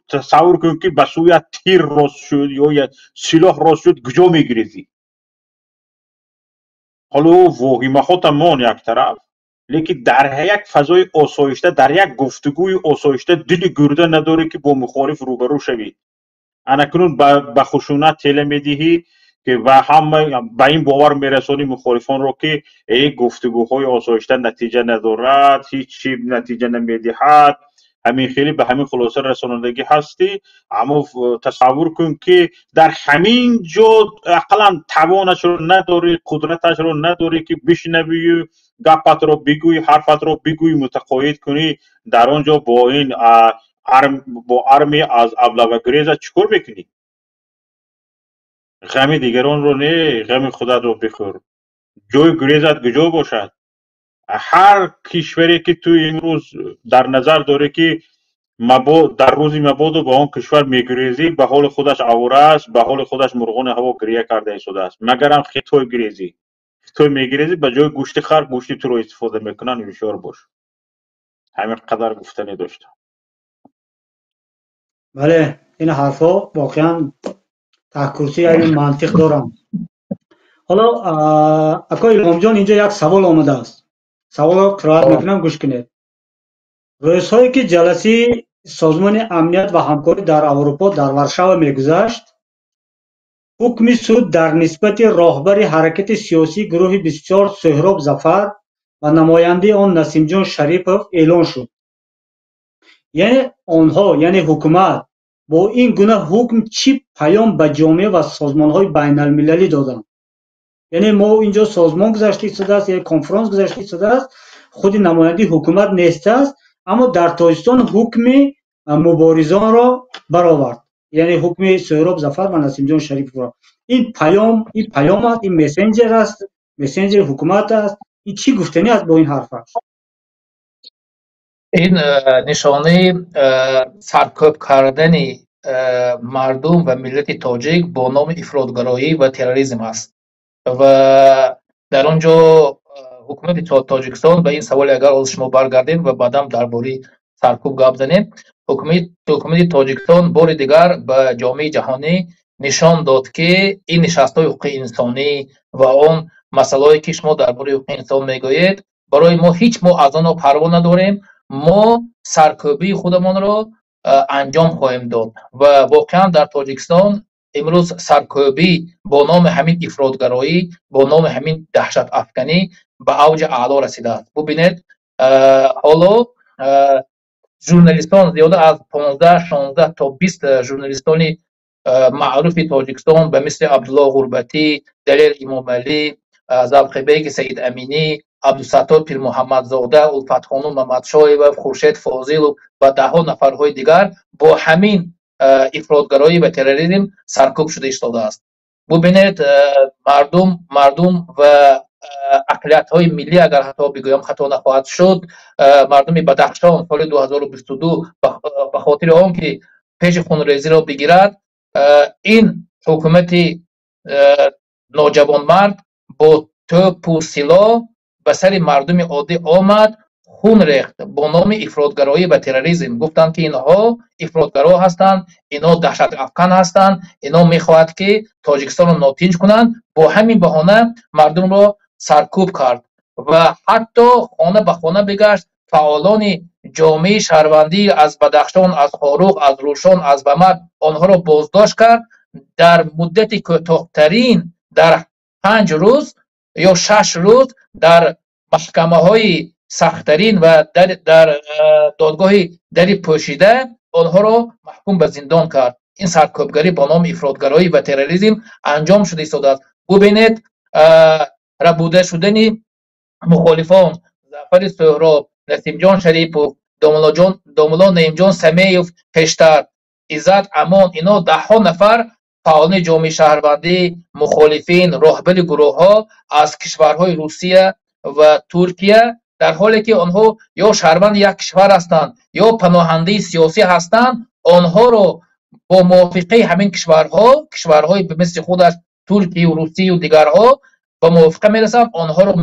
تصور کن که به سوی تیر راست شد یا سلاح راست شد، کجا میگریزی؟ حالا واهمه ها تمام یک طرف، لیکن در یک فضای آسایشته، در یک گفتگوی آسایشته دل گرده نداری که با مخالف روبرو شوی. انکنون به خشونت تله میدهی که و همه به این باور میرسانی مخالفان رو که این گفتگوهای آسایشته نتیجه ندارد، هیچ چی نتیجه نمیدهد، همین خیلی به همین خلاصه رسانندگی هستی. اما تصور کن که در همین جا اقلا توانش رو نداری، قدرتش رو نداری که بشنوی، گپت رو بگوی، حرفت رو بگوی، متقاعد کنی، در آنجا با این با ارمی از ابله‌گریز چیکار میکنی؟ غم دیگران رو نه، غم خودت رو بخور. جای گریزت کجا باشد؟ هر کشوری که تو امروز در نظر داره که در روزی مبادا با آن کشور میگریزی، به حال خودش آواره است، به حال خودش مرغان هوا گریه کرده ایستاده است. مگرم خطای گریزی، خطای میگریزی، به جای گوشت خر گوشت تو رو استفاده میکنن. هوشیار باش. همین قدر گفتنی داشتم. بله، این حرفا واقعا تحکرسی یعنی منطق دارم. حالا اکا الهام جان اینجا یک سوال آمده است. سوال را قرائت میکنم، گوش کنید. روزهایی که جلسه سازمان امنیت و همکاری در اروپا در وارشاوا میگذشت، حکم سود در نسبت راهبر حرکت سیاسی گروه 24 سهراب ظفر و نماینده آن نسیم جان شریفов اعلان شد. یعنی آنها، یعنی حکومت، با این گونه حکم چی پیام به جامعه و سازمانهای بین المللی دادند؟ یعنی ما اینجا سازمان گذاشته شده است، یک کنفرانس گذاشته شده است، خود نماینده حکومت نیسته است، اما در تاجیکستان حکم مبارزان را برآورد، یعنی حکم سهراب ظفر و نسیم جان شریف را. این پیام است، این مسنجر است، مسنجر حکومت است. این چی گفتنی است با این حرف است؟ این نشانه سرکوب کردن مردم و ملت تاجیک با نام افراطگرایی و تروریسم است و در آنجا حکومت تاجیکستان به این سوال اگر از شما برگردیم و بعدم درباره سرکوب گپ زنیم، حکومت تاجیکستان بار دیگر به جامعه جهانی نشان داد که این نشست‌های حقوق انسانی و آن مسائلی که شما درباره حقوق انسان میگویید، برای ما هیچ از آن پروا نداریم. ما سرکوبی خودمان را انجام خواهیم داد و واقعا در تاجیکستان امروز سرکوبی با نام همین افراطگرایی، با نام همین دهشت افکنی به اوج اعلا رسیده است. ببینید حالا ژورنالیستان زیاده از 15 16 تا 20 ژورنالیستان معروف تاجیکستان به مثل عبدالله غربتی، دلیل امام علی، زلخی بیگ سید امینی، عبدالستار پیر محمد زاده، الفت خانم محمد شایب، خورشید فاضل و ده ها نفرهای دیگر با همین افراطگرایی و تروریسم سرکوب شده ایستاده است. ببینید مردم و اقلیت های ملی، اگر حتی بگویم خطا نخواهد شد، مردم بدخشان سال 2022 به خاطر آن که پیش خونریزی را بگیرد، این حکومت ناجوان مرد با توپ و سلاح به سر مردم عادی آمد، خون ریخت با نام افراطگرایی و تروریسم. گفتند که اینها افراطگرا هستند، اینا دهشت افکن هستند، اینا میخواهد که تاجیکستان رو ناتینج کنند. با همین بهانه مردم را سرکوب کرد و حتی خانه به خانه بگشت. فعالان جامعه شهروندی از بدخشان، از خاروق، از روشان، از بمر آنها را بازداشت کرد. در مدت کوتاه‌ترین در 5 روز یا 6 روز در محکمه های سخت‌ترین و در دادگاه در پوشیده آنها را محکوم به زندان کرد. این سرکوبگری با نام افراطگرایی و تروریسم انجام شده است. ببینید ربوده شدن مخالفان ظفر سهراب، نسیم جان شریف و داملا نعیم جان سمیوف، پیشتر عزت امان، اینا 10 نفر فعالان جامعه شهروندی، مخالفین، راهبر گروه ها از کشورهای روسیه و ترکیه، در حالی که آنها یا شهروند یک کشور هستند یا پناهنده سیاسی هستند، آنها را با موافقه همین کشورهای مثل خودش ترکیه و روسیه و دیگرها با موافقه میرسند، آنها را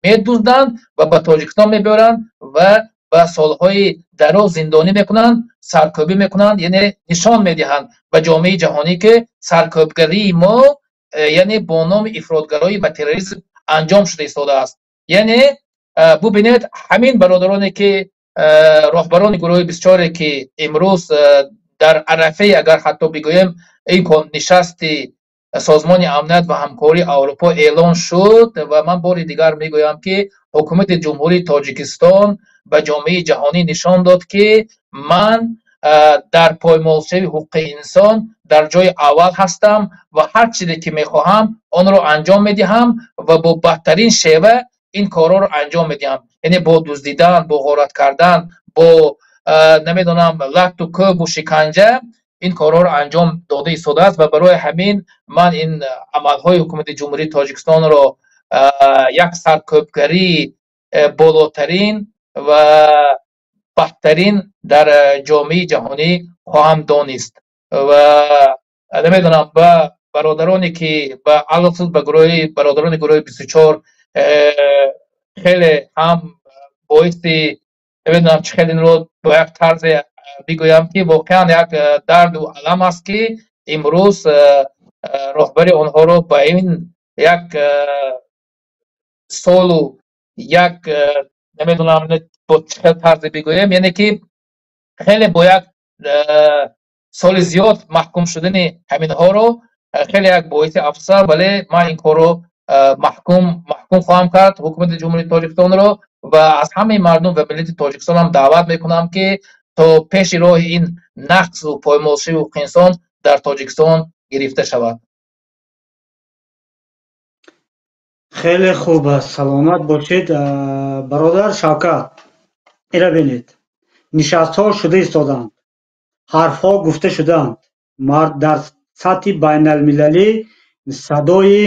میدوزدند و به تاجیکستان میبرند و به سالهای دراز زندانی میکنند، سرکوبی میکنند، یعنی نشان میدهند به جامعه جهانی که سرکوبگری ما یعنی با نام افراطگرایی و تروریسم انجام شده ایستاده است. یعنی ببینید همین برادرانی که راهبران گروه 24 که امروز در عرفه اگر حتی بگویم این نشست سازمان امنیت و همکاری اروپا اعلان شد و من بار دیگر میگویم که حکومت جمهوری تاجیکستان به جامعه جهانی نشان داد که من در پایمال‌شوی حقوق انسان در جای اول هستم و هر چیزی که میخواهم آن را انجام میدهم و با بهترین شیوه این کارا را انجام میدهم. یعنی با دزدیدن، با غارت کردن، با نمیدونم لخت و کوب و شکنجه این کارا را انجام داده ایستاده است و برای همین من این عملهای حکومت جمهوری تاجیکستان را یک سرکوبگری بالاترین و بهترین در جامعه جهانی خواهم دانست و نمیدونم به برادرانی که به علاوه به برادران گروه 24 خیلی هم باعث نمیدونم چه خیلی رو با یک طرز بگویم که واقعا یک درد و علم است که امروز راهبر آنها رو با این یک سال و یک نمیدونم با چه طرز بگویم، یعنی که خیلی با یک سال زیاد محکوم شدن همین ها رو خیلی یک باعث افسر، ولی من این کار رو محکوم خواهم کرد حکومت جمهوری تاجیکستان رو و از همه مردم و ملت تاجیکستان هم دعوت میکنم که تا پیش راه این نقص و پایمال‌شوی حقوق انسان در تاجیکستان گرفته شود. خیلی خوب است، سلامت باشید. برادر شوکت، اینا بینید نشست ها شده ایستادند، حرف ها گفته شدند، مرد در سطح بین المللی صدای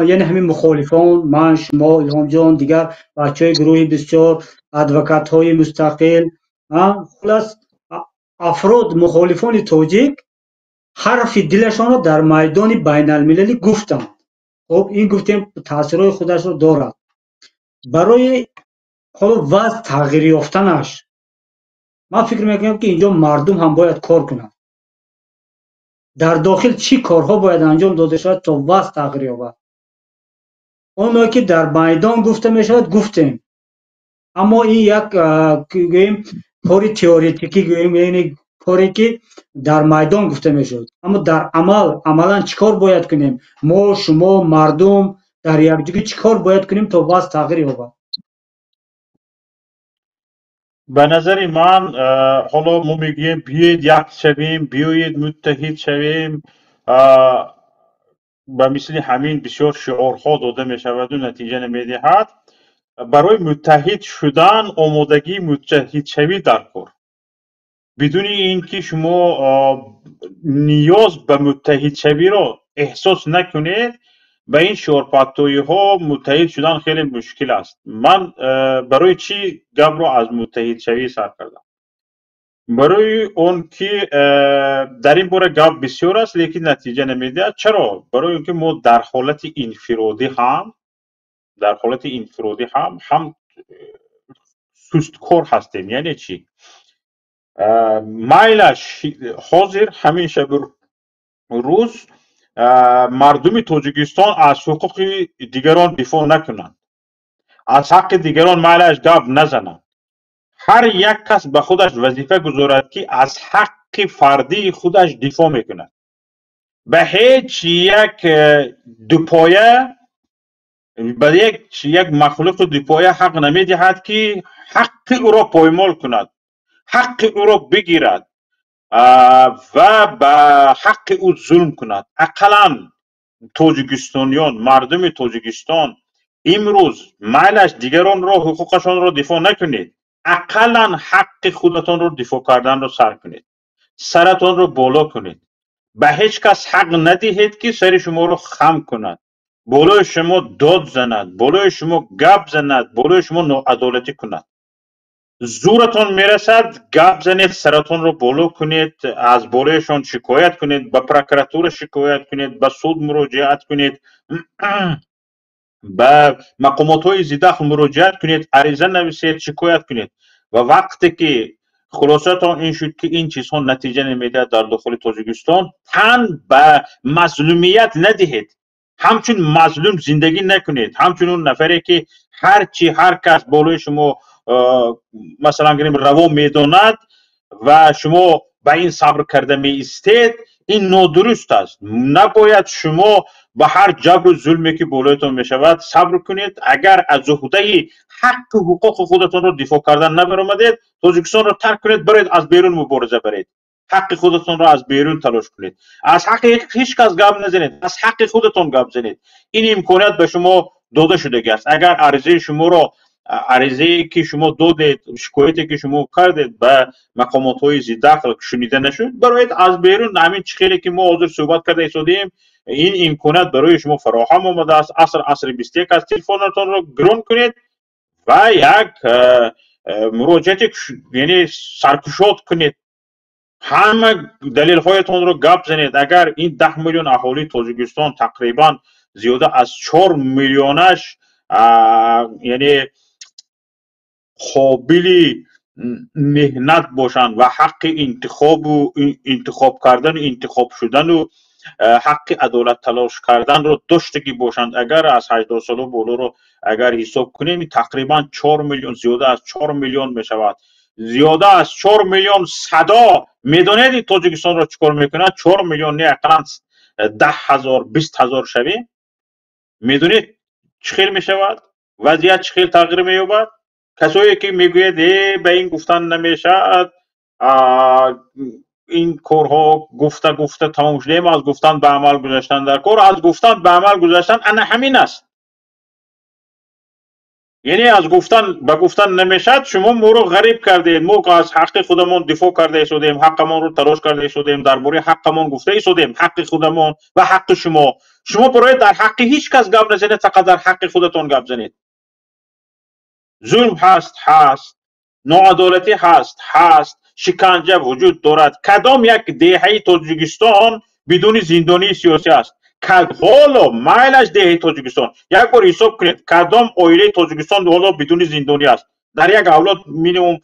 یعنی همین مخالفان، من، شما، الهام جان، دیگر بچه های گروه 24، ادوکات های مستقل، خلاص افراد مخالفان تاجیک حرف دلشان را در میدان بین المللی گفتند. خب این گفتیم تاثیرهای خودش رو دارد. برای حالا وضع تغییر یافتنش من فکر میکنم که اینجا مردم هم باید کار کنند. در داخل چی کارها باید انجام داده شود تا وضع تغییر یابد؟ اونایی که در میدان گفته میشود گفتیم، اما این یک کاری تئوریتیکی گوییم، یعنی کاری که در میدان گفته میشد، اما در عملا چیکار باید کنیم؟ ما، شما، مردم در یک جگه چیکار باید کنیم تا وضع تغییر یابد؟ به نظر من حالا ما میگیم بیایید یک شویم، بیایید متحد شویم، به مثل همین بسیار شعارها داده می شود و نتیجه نمیدهد. برای متحد شدن آمادگی متحد شوی در کار، بدون اینکه شما نیاز به متحد شوی را احساس نکنید به این شعارپرتایی ها متحد شدن خیلی مشکل است. من برای چی گپ را از متحد شوی سر کردم؟ برای اون که در این باره گپ بسیار است لیکن نتیجه نمیده. چرا؟ برای اینکه ما در حالت انفرادی هم سستکار هستیم. یعنی چی؟ مایلش حاضر همین شب روز مردم تاجیکستان از حقوق دیگران دفاع نکنند، از حق دیگران مایلش گپ نزنند. هر یک کس به خودش وظیفه گذارد که از حق فردی خودش دفاع میکند. به هیچ یک دوپایه، به یک مخلوق دوپایه حق نمیدهد که حق او را پایمال کند، حق او را بگیرد و به حق او ظلم کند. اقلا تاجیکستانیان، مردم تاجیکستان امروز مایلش دیگران را حقوقشان را دفاع نکنید، اقلا حق خودتان را دفاع کردن را سر کنید، سرتان را بالا کنید. به هیچ کس حق ندهید که سر شما را خم کند، بالای شما داد زند، بالای شما گپ زند، بالای شما ناعدالتی کند. زورتان میرسد گپ زنید، سرتان را بالا کنید، از بالایشان شکایت کنید، به پروکراتور شکایت کنید، به سود مراجعت کنید، به مقامات های ذی مراجعت کنید، عریضه نویسید، شکایت کنید. و وقتی که خلاصتان این شد که این چیزها نتیجه نمیده در داخل تاجیکستان، تن به مظلومیت ندهید، همچون مظلوم زندگی نکنید، همچون اون نفری که هر کس بالای شما مثلا گریم روا میداند و شما به این صبر کرده می استید، این نادرست است. نباید شما به هر جبر و ظلمی که بالایتان می شود صبر کنید. اگر از عهده حق و حقوق خودتان را دفاع کردن نبرآمدید، تاجیکستان را ترک کنید، برید از بیرون مبارزه برید، حق خودتان را از بیرون تلاش کنید. از حق هیچ کس گپ نزنید، از حق خودتان گپ زنید. این امکانیت به شما داده شده است. اگر عریضه شما را، عریضه‌ای که شما دادید، شکایتی که شما کردید به مقامات های ذی دخل شنیده نشد، برایید از بیرون. همین چخیلی که ما حاضر صحبت کرده ایستادیم، این امکانات برای شما فراهم آمده است. عصر 21 است. تلفنتان را گران کنید و یک مراجعت، یعنی سرکشات کنید، همه دلیل هایتان را گپ زنید. اگر این 10 میلیون اهالی تاجیکستان تقریبا زیاده از 4 میلیونش یعنی قابل مهنت باشند و حق انتخاب کردن، انتخاب شدن و حق عدالت تلاش کردن رو داشتگی باشند، اگر از 18 سال و بالا رو اگر حساب کنیم، تقریبا 4 میلیون، زیاده از 4 میلیون می شود. زیاده از 4 میلیون صدا میدانید تاجیکستان رو چیکار میکنه؟ 4 میلیون نه، اقلا 10,000 20,000 شوی. میدونید چه خیلی می شود؟ وضعیت چه خیلی تغییر مییابد؟ کسایی که میگوید به این گفتن نمیشد، این کارها گفته تمام شده، از گفتن به عمل گذاشتن در کار، از گفتن به عمل گذاشتن انا همین است. یعنی از گفتن نمیشد، شما ما رو غریب کردید. ما از حق خودمون دفاع کرده ایستادیم، حقمون رو تلاش کرده ایستادیم، درباره حقمون گفته ایستادیم، حق خودمون و حق شما برای در حق هیچ کس گپ نزنید، فقط در حق خودتون گپ زنید. ظلم هست، ناعدالتی هست، شکنجه وجود دارد. کدام یک دهه تاجیکستان بدون زندانی سیاسی است؟ حالا مایلش دهه تاجیکستان، یک بار حساب کنید کدام عائله تاجیکستان حالا بدون زندانی است؟ در یک اولاد مینیمم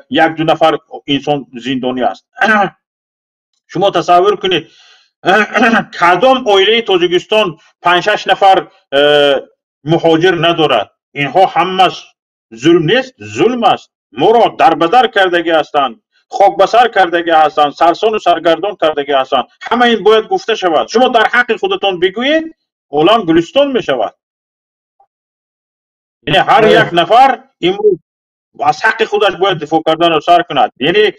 1-2 نفر انسان زندانی است. شما تصور کنید کدام عائله تاجیکستان 5-6 نفر مهاجر ندارد؟ اینها همه ظلم نیست؟ ظلم است. ما را دربدر کردگی هستند، خاک بسر کردگی هستند، سرسان و سرگردان کردگی هستند. همه این باید گفته شود. شما در حق خودتان بگویید، عالم گلستان می شود. یعنی هر یک نفر امروز از حق خودش باید دفاع کردن را سر کند. یعنی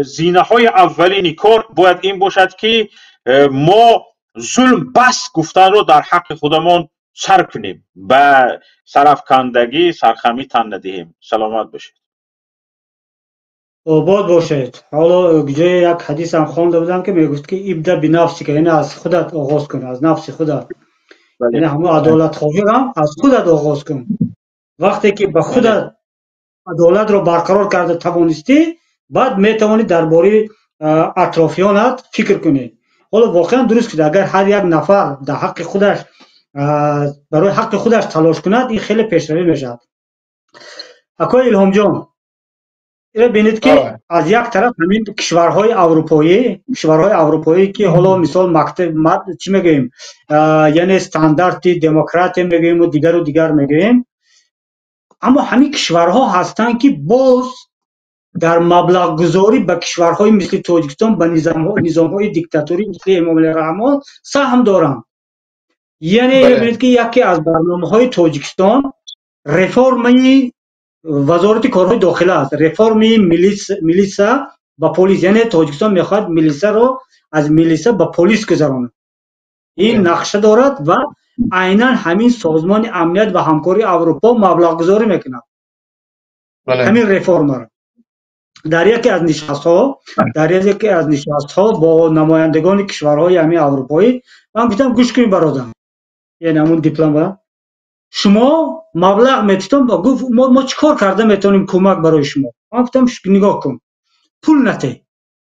زینه های اولین کار باید این باشد که ما ظلم بس گفتن رو در حق خودمون سر کنیم، به سرافکندگی سرخمی تن ندهیم. سلامت باشید. آباد باشید. حالا جای یک حدیث هم خوانده بودم که میگفت که ابدا بنفسی، که یعنی از خودت آغاز کن، از نفس خودت. یعنی همه عدالت خواهی هم از خودت آغاز کن. وقتی که به خودت عدالت رو برقرار کرده توانستی، بعد میتوانی درباره اطرافیانت فکر کنی. حالا واقعا درست که اگر هر یک نفر در حق خودش برای حق خودش تلاش کند، این خیلی پیشروی میشد. Акои Илҳомҷон, ира бинед ки аз як тараф ҳамин кишварҳои аврупоӣ ки ҳоло мисол чӣ мегӯем, яъне стандарти демократия мегӯему дигар мегӯем, аммо ҳамин кишварҳо ҳастанд ки боз дар маблағгузорӣ ба кишварҳои мисли Тоҷикистон ба низомҳои диктатурӣ мисли Эмомалӣ Раҳмон саҳм доранд. Яъне бинед ки яке аз барномаҳои Тоҷикистон реформаи вазорати корҳои дохила аст, реформаи милиса ба полис, яъне Тоҷикистон мехоҳад милисаро аз милиса ба полис гузаронад. ин нақша дорад ва айнан ҳамин созмони амният ва ҳамкории Аврупо маблағгузорӣ мекунад ҳамин реформаро. дар яке аз нишастҳо бо намояндагони кишварҳои ҳамин аврупоӣ ман гуфтам гӯш кунед бародар, яъне ҳамун дипломат, шумо маблағ метитон, гуфт мо чӣ кор карда метавонем кӯмак барои шумо. Ман гуфтам нигоҳ кун, пул нате,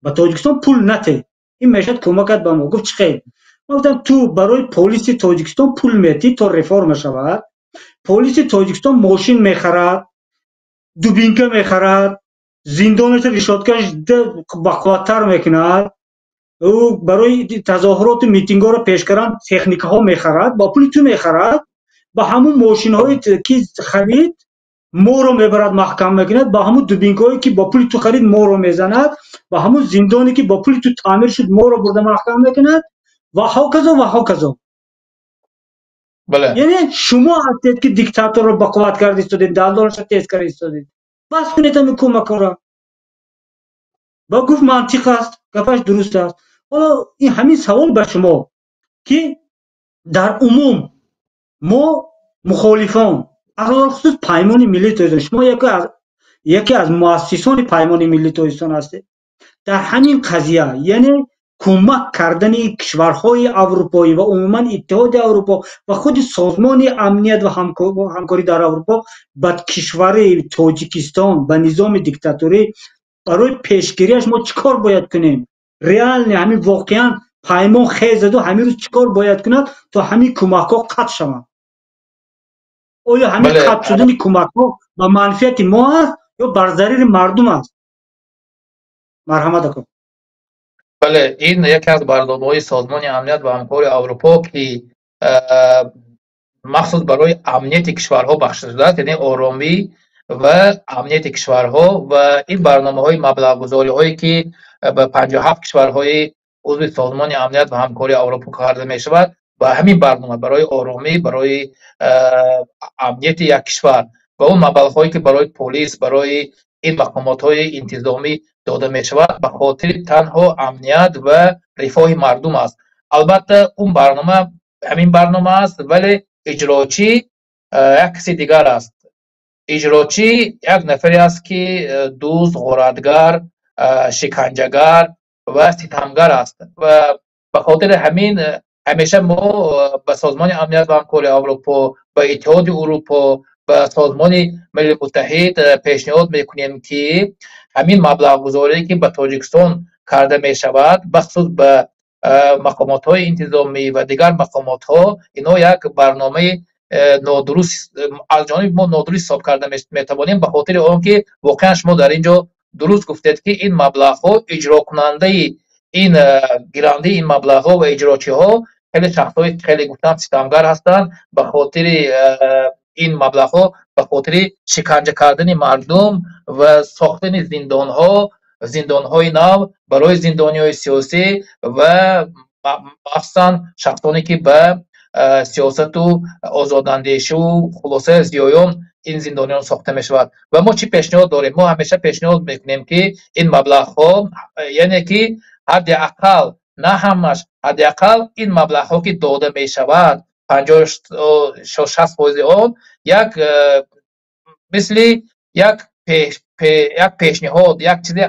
ба Тоҷикистон пул нате, ин мешавад кӯмакат ба мо. Гуфт чӣ хел? Ман гуфтам ту барои полиси Тоҷикистон пул метӣ то реформа шавад. Полиси Тоҷикистон мошин мехарад, дубинка мехарад, зиндонаш решоткаш бақувваттар мекунад, барои тазоҳуроту митингҳоро пешкардан техникаҳо мехарад, ба пули ту мехарад, ба ҳамун мошинҳое ки харид моро мебарад маҳкам мекунад, ба ҳамун дубинкаҳое ки ба пули ту харид моро мезанад, ба ҳамун зиндоне ки ба пули ту таъмир шуд моро бурда маҳкам мекунад ва ҳоказо ва ҳоказо. Яъне шумо ҳастед ки диктаторро бақувват карда истодед, далдорашро тез карда истодед. бас кунед ҳамин кӯмакҳоро. ва гуфт мантиқ аст, гапаш дуруст аст. ҳоло ин ҳамин савол ба шумо ки дар умум мо мухолифон алахусус паймони миллии Тоҷикистон, шумо яке аз муассисони паймони миллии Тоҷикистон ҳастед. дар ҳамин қазия, яъне кӯмак кардани кишварҳои аврупоӣ ва умуман иттиҳоди Аврупо ва худи созмони амният ва ҳамкорӣ дар Аврупо ба кишвари Тоҷикистон ба низоми диктатурӣ барои пешгириаш мо чӣ кор бояд кунем? Реалне ҳамин воқеан паймон хез заду ҳамин рӯз чӣ кор бояд кунад то ҳамин кӯмакҳо қатъ шаванд? оё ҳамин қатъ шудани кӯмакҳо ба манфиати мо аст ё бар зарири мардум аст? марҳамат аком. бале, ин яке аз барномаҳои созмони амният ва ҳамкори Аврупо ки махсус барои амнияти кишварҳо бахшида шудааст, яъне оромӣ ва амнияти кишварҳо, ва ин барномаҳои маблағгузориҳое ки ба 57 кишварҳои узви созмони амният ва ҳамкори Аврупо карда мешавад, ба ҳамин барнома барои оромӣ, барои амнияти як кишвар ва он маблағҳое ки барои полис, барои ин мақомотҳои интизомӣ дода мешавад ба хотири танҳо амният ва рифоҳи мардум аст. албатта он барнома ҳамин барнома аст, вале иҷрочӣ як каси дигар аст. иҷрочӣ як нафаре аст ки дузд, ғоратгар, шиканҷагар ва ситамгар аст. ва ба хотири ҳамин ҳамеша мо ба созмони амният ва ҳамкори Аврупо, ба иттиҳоди Урупо, ба созмони Милли Муттаҳид пешниҳод мекунем ки ҳамин маблағгузорие ки ба Тоҷикистон карда мешавад, бахусус ба мақомотҳои интизомӣ ва дигар мақомотҳо, инҳо як барномаи нодуруст, аз ҷониби мо нодуруст ҳисоб карда метавонем, ба хотири он ки воқеан шумо дар ин ҷо дуруст гуфтед ки ин маблағҳо иҷрокунандаи ин гирандаи ин маблағҳо ва иҷрочиҳо хеле шахсҳои хеле гуфтам ситамгар ҳастанд. ба хотири ин маблағҳо, ба хотири шиканҷа кардани мардум ва сохтани зиндонҳои нав барои зиндониҳои сиёсӣ ва махсусан шахсоне ки ба сиёсату озодандешу хулоса зиёён ин зиндониён сохта мешавад. ва мо чӣ пешниҳод дорем? Мо ҳамеша пешниҳод мекунем ки ин маблағҳо, яъне ки ҳадди ақал, на ҳамаш, ҳадди ақал ин маблағҳо ки дода мешавад, 50-60% он як мисли як пешниҳод, як чизе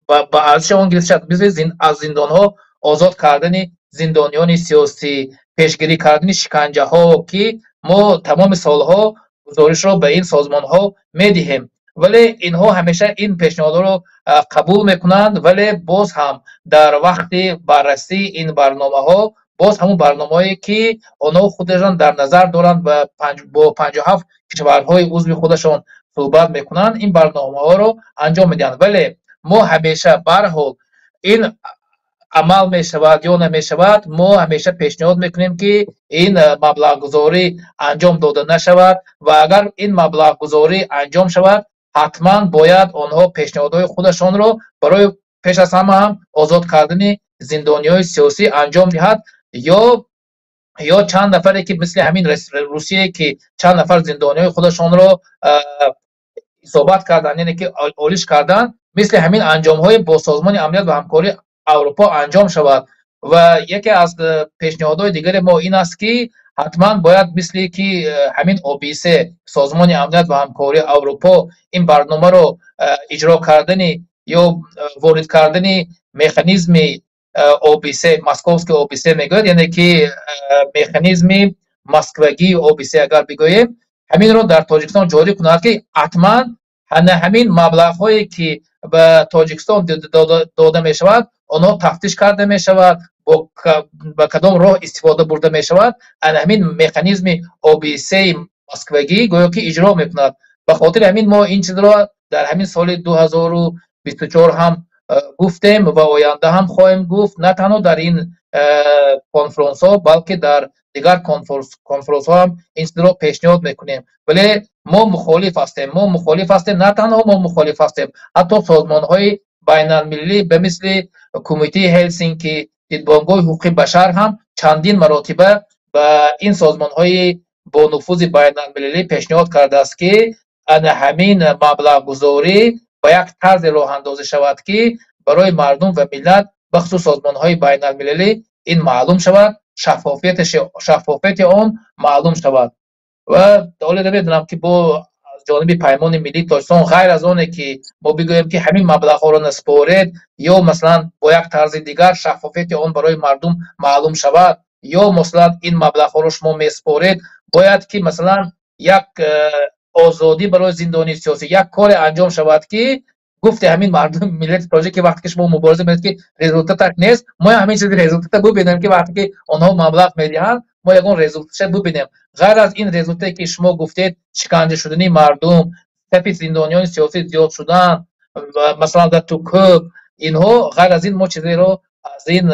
ба арзиши он гирифта шуд, мисли аз зиндонҳо озод кардани зиндониёни сиёсӣ, пешгирӣ кардани шиканҷаҳо ки мо тамоми солҳо гузоришро ба ин созмонҳо медиҳем. вале инҳо ҳамеша ин пешниҳодҳоро қабул мекунанд, вале боз ҳам дар вақти баррасии ин барномаҳо боз ҳамун барномаҳое ки онҳо худашон дар назар доранд ва бо 57 кишварҳои узви худашон صحبت میکنن این برنامه ها رو انجام میدن. ولی ما همیشه به هر حال این عمل میشود یا نمیشود، ما همیشه پیشنهاد میکنیم که این مبلغ گذاری انجام داده نشود و اگر این مبلغ گذاری انجام شود حتما باید آنها پیشنهادهای خودشان رو برای پیش از همه هم آزاد کردن زندانیای سیاسی انجام دهد، یا چند نفری که مثل همین روسیه که چند نفر زندانیای خودشان رو صحبت کردن، یعنی که اولیش کردن، مثل همین انجام های با سازمان امنیت و همکاری اروپا انجام شود. و یکی از پیشنهادهای دیگر ما این است که حتما باید مثل که همین OBSE سازمان امنیت و همکاری اروپا این برنامه رو اجرا کردن یا وارد کردن مکانیزم OBSE مسکوفسکی OBSE میگوید، یعنی که مکانیزم مسکوگی OBSE اگر بگوییم همین رو در تاجیکستان جاری کند که حتما همین مبلغ هایی که به تاجیکستان داده می شود آنها تفتیش کرده می شود، با کدام راه استفاده برده می شود، همین مکانیزم OBSE مسکوگی گویا که اجرا می کند. به خاطر همین ما این چیز را در همین سال 2024 هم گفتیم و آینده هم خواهیم گفت، نه تنها در این کنفرانس ها بلکه در دیگر کنفرانس ها هم این چیز را پیشنهاد میکنیم. ولی ما مخالف هستیم، نه تنها ما مخالف هستیم، حتی سازمان های بین المللی به مثل کمیته هلسینکی دیدبانگاه حقوق بشر هم چندین مراتبه به این سازمان های با نفوذ بین المللی پیشنهاد کرده است که همین مبلغ گذاری با یک طرز راه اندازی شود که برای مردم و ملت بخصوص سازمان های بین المللی این معلوم شود، شفافیت آن معلوم شود. و دولت نمیدونم که با جانب پیمان ملی تاجیکستان غیر از آنه که ما بگوییم که همین مبلغ ها را نسپارید یا مثلا با یک طرز دیگر شفافیت آن برای مردم معلوم شود، یا مثلا این مبلغ ها را شما میسپارید باید که مثلا یک آزادی برای زندانی سیاسی، یک کار انجام شود که گفته همین مردم ملت پروژه که وقتی که شما مبارزه میکنید که رزولت نیست، ما همین چیز رزولت ببینیم که وقتی که آنها مبلغ میدهند ما یگان رزولتش ببینیم. غیر از این رزولتی که شما گفتید شکنجه شدنی مردم، تپی زندانیان سیاسی زیاد شدن و مثلا در توکوب، اینها غیر از این ما چیزی رو از این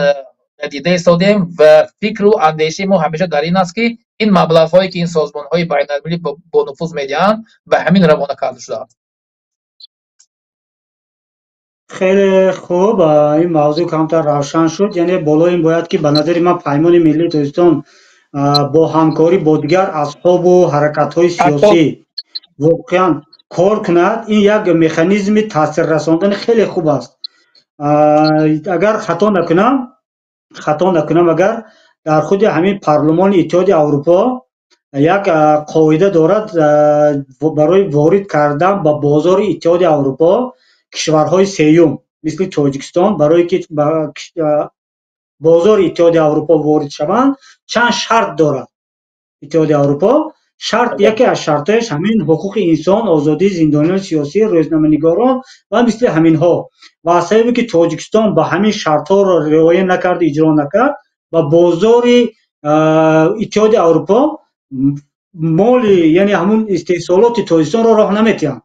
ندیده استادیم و فکر و اندیشه ما همیشه در این است که این مبلغ هایی که این سازمان های بین المللی با نفوذ میدهند و همین روانه کرده شده است. خیلی خوب، این موضوع کمتر روشن شد. یعنی بالا این باید که به نظر من پیمان ملی تاجیکستان با همکاری با دیگر اصحاب و حرکت های سیاسی واقعا کار کند. این یک مکانیزم تاثیر رساندن خیلی خوب است. اگر خطا نکنم اگر در خود همین پارلمان اتحاد اروپا یک قاعده دارد برای وارد کردن به بازار اتحاد اروپا کشورهای سیوم مثل تاجیکستان، برای که بازار اتحاد اروپا وارد شوند چند شرط دارد اتحاد اروپا. یکی از شرطش همین حقوق انسان، آزادی زندانیان سیاسی، روزنامه‌نگاران و مثل همین ها. و از سببی که تاجیکستان با همین شرط ها را رعایت نکرد، اجرا نکرد و بازار اتحاد اروپا مال یعنی همون استحصالات تاجیکستان را راه نمیتیند،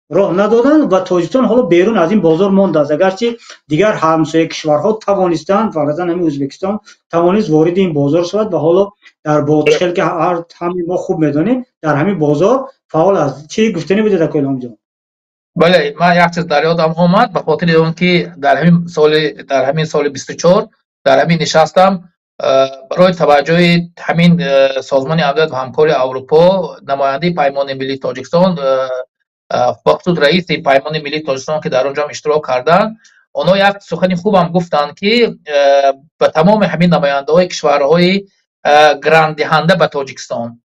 راه ندادن و تاجیکستان حالا بیرون از این بازار مانده است. اگرچه دیگر همسایه کشورها توانستند، فرضاً همین ازبکستان توانست وارد این بازار شود و حالا در بادخل که همین ما خوب میدانیم در همین بازار فعال است. چی گفتنی بوده در کلام جان؟ بله، من یک چیز در یادم آمد به خاطر اون که در همین سال 24 در همین نشستم برای توجه همین سازمان امنیت و همکاری اروپا نماینده پیمان ملی تاجیکستان بخصوص رئیس پیمان ملی تاجیکستان که در آنجا اشتراک کردن، آنها یک سخنی خوب هم گفتند که به تمام همین نماینده های کشورهای گرانت دهنده به تاجیکستان،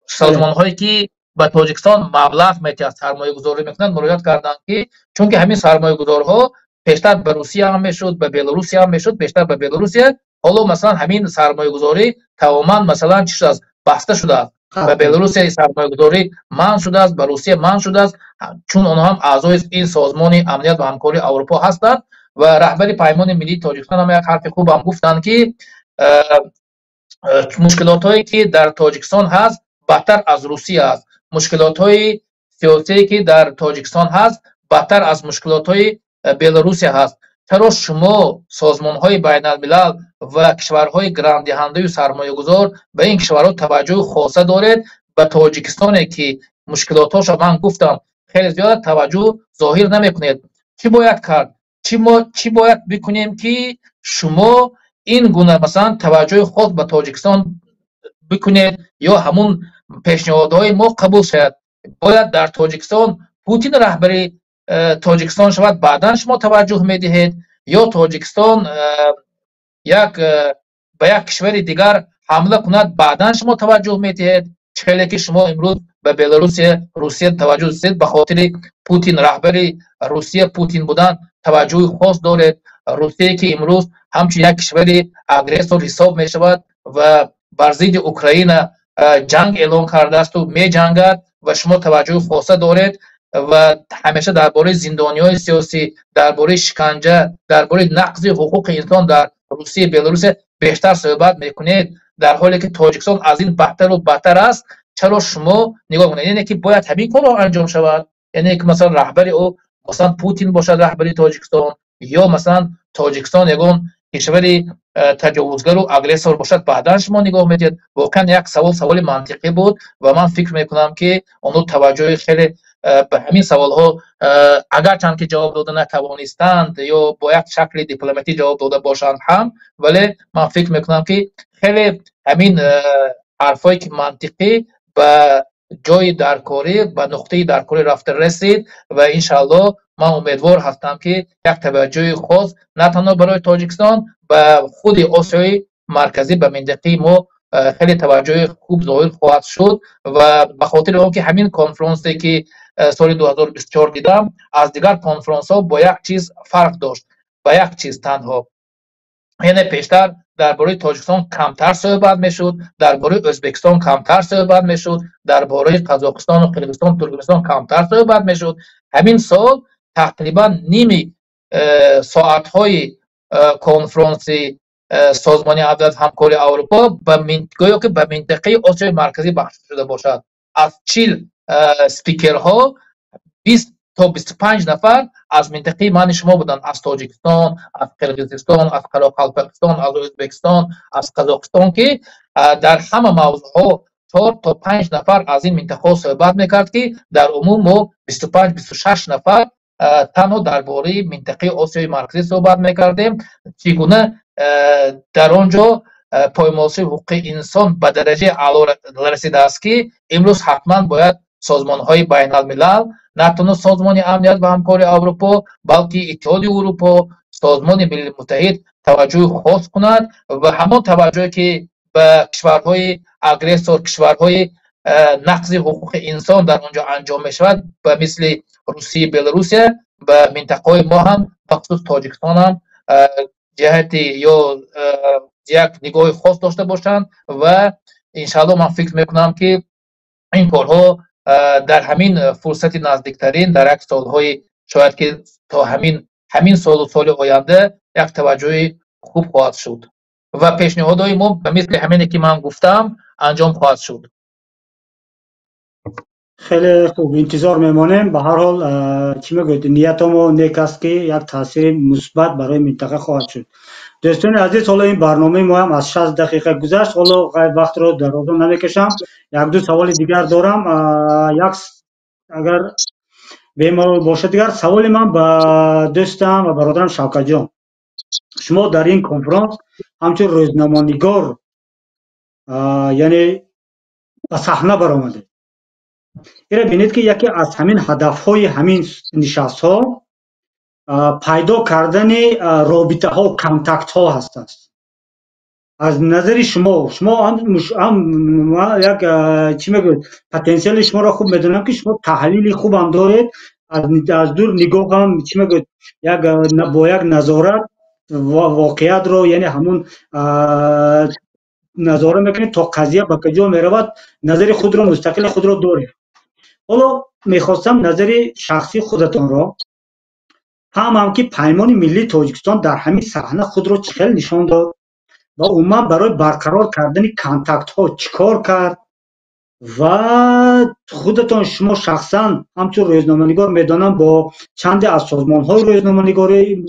سازمان هایی که به تاجیکستان مبلغ میتیند سرمایه گذاری میکنند، مراجعت کردند که چون که همین سرمایه گذارها پیشتر به روسیه هم میشد، به بلاروسی هم میشد، بیشتر به بلاروسیه، حالا مثلا همین سرمایه گذاری تماما مثلا چیز از بسته شده است، به بلاروس سرمایه گذاری منع شده است، به روسیه منع شده است، چون آنها هم اعضای این سازمان امنیت و همکاری اروپا هستند. و رهبر پیمان ملی تاجیکستان هم یک حرف خوب هم گفتند که مشکلات هایی که در تاجیکستان هست بدتر از روسیه است мушкилотҳои сиёсие ки дар Тоҷикистон ҳаст бадтар аз мушкилотҳои Белорусия ҳаст. чаро шумо созмонҳои байналмилал ва кишварҳои грантдиҳандаю сармоягузор ба ин кишварҳо таваҷҷӯҳи хоса доред? ба Тоҷикистоне ки мушкилотҳоша ман гуфтам хеле зиёд таваҷҷӯҳ зоҳир намекунед. чӣ бояд кард? чӣ бояд бикунем ки шумо ин гуна масалан таваҷҷӯҳи хос ба Тоҷикистон бикунед ё ҳамун пешниҳодҳои мо қабул шавад? бояд дар Тоҷикистон Путин раҳбари Тоҷикистон шавад, баъдан шумо таваҷҷӯҳ медиҳед, ё Тоҷикистон ба як кишвари дигар ҳамла кунад, баъдан шумо таваҷҷӯҳ медиҳед? чхеле ки шумо имрӯз ба Русия таваҷҷӯҳ дидед, ба хотири Путин раҳбари Русия Путин будан таваҷҷӯҳи хос доред. Русие ки имрӯз ҳамчун як кишвари агрессор ҳисоб мешавад ва бар зидди Украина ҷанг эълон кардаасту меҷангад ва шумо таваҷҷӯҳи хоса доред ва ҳамеша дар бораи зиндониҳои сиёсӣ, дар бораи шиканҷа, дар бораи нақзи ҳуқуқи инсон дар Русия Белорусия бештар суҳбат мекунед, дар ҳоле ки Тоҷикистон аз ин бадтару бадтар аст. чаро шумо нигоҳ кунед, яъне ки бояд ҳамин корро анҷом шавад, яъне ки масалан раҳбари ӯ масалан Путин бошад раҳбари Тоҷикистон, ё масалан Тоҷикистон ягон кишвари таҷовузгару агрессор бошад, баъдан шумо нигоҳ медиҳед. воқеан як саволи мантиқӣ буд ва ман фикр мекунам ки оно таваҷҷӯҳи хеле ба ҳамин саволҳо агарчанд ки ҷавоб дода натавонистанд ё бо як шакли дипломатӣ ҷавоб дода бошанд ҳам, вале ман фикр мекунам ки хеле ҳамин ҳарфҳое ки мантиқӣ ба ҷои даркорӣ, ба нуқтаи даркорӣ рафта расид ва иншааллоҳ ман умедвор ҳастам ки як таваҷҷӯҳи хос на танҳо барои Тоҷикистон, ба худи Осиёи марказӣ, ба минтақаи мо хеле таваҷҷӯҳи хуб зоҳир хоҳад шуд ва ба хотири он ки ҳамин конфронсе ки соли 2024 дидам аз дигар конфронсҳо бо як чиз фарқ дошт, ба як чиз танҳо, яъне пештар дар бораи Тоҷикистон камтар суҳбат мешуд, дар бораи Ӯзбекистон камтар суҳбат мешуд, дар бораи Қазоқистону Қирғизистон, Туркменистон камтар суҳбат мешуд. ҳамин сол тақрибан ними соатҳои конфронси созмони авлад ҳамкории Аврупо гӯё ки ба минтақаи Осиёи марказӣ бахшида шуда бошад. аз 40 спикерҳо 20 то 25 нафар аз минтақаи мани шумо буданд, аз Тоҷикистон, аз Қирғизистон, аз Қарақалпақистон, аз Ӯзбекистон, аз Қазоқистон, ки дар ҳама мавзӯъҳо 4 то 5 нафар аз ин минтақаҳо суҳбат мекард, ки дар умум мо 25-26 нафар танҳо дар бораи минтақаи Осиёи марказӣ суҳбат мекардем. чӣ гуна дар он ҷо поймолшавии ҳуқуқи инсон ба дараҷаи аъло расидааст, ки имрӯз ҳатман бояд созмонҳои байналмилал, на танҳо созмони амният ва ҳамкории Аврупо, балки Иттиҳоди Урупо, созмони Милли Муттаҳид таваҷҷӯҳи хос кунад ва ҳамон таваҷҷӯҳе ки ба кишварҳои агрессор, кишварҳои нақзи ҳуқуқи инсон дар он ҷо анҷом мешавад, ба мисли Русия, Белорусия, ба минтақаҳои мо ҳам бахусус Тоҷикистон ҳам ҷиҳати ё як нигоҳи хос дошта бошанд ва иншааллоҳ ман фикр мекунам ки ин корҳо дар ҳамин фурсати наздиктарин, дар як солҳои шояд ки то ҳамин солу соли оянда як таваҷҷӯҳи хуб хоҳад шуд ва пешниҳодҳои мо ба мисли ҳамине ки ман гуфтам анҷом хоҳад шуд. хеле хуб, интизор мемонем. ба ҳар ҳол чӣ мегӯед, ниятамо нек аст ки як таъсири мусбат барои минтақа хоҳад шуд. дӯстони азиз, ҳоло ин барномаи мо ҳам аз 60 дақиқа гузашт. ҳоло вақтро дароза намекашам, як ду саволи дигар дорам. агар бемалол бошад дигар саволи ман ба дӯстам ва бародарам Шавкатҷон, шумо дар ин конфронс ҳамчун рӯзноманигор яъне ба саҳна баромадед. ира бинед ки яке аз ҳамин ҳадафҳои ҳамин нишастҳо пайдо кардани робитаҳо, контактҳо ҳастааст. аз назари шумо як чӣ мегӯяд, потенсиали шуморо хуб медонам ки шумо таҳлили хубам доред, аз дур нигоҳам чӣ мегӯяд, бо як назорат воқеиятро, яъне ҳамун назора мекунед то қазия ба куҷо меравад, назари худро, мустақили худро доред. ҳоло мехостам назари шахси худатонро фаҳмам ки паймони миллии Тоҷикистон дар ҳамин саҳна худро чӣ хел нишон дод ва умуман барои барқарор кардани контактҳо чӣ кор кард و خودتان شما شخصا همچون روزنامه‌نگار میدانم با چندی از سازمان‌های روزنامه‌نگاری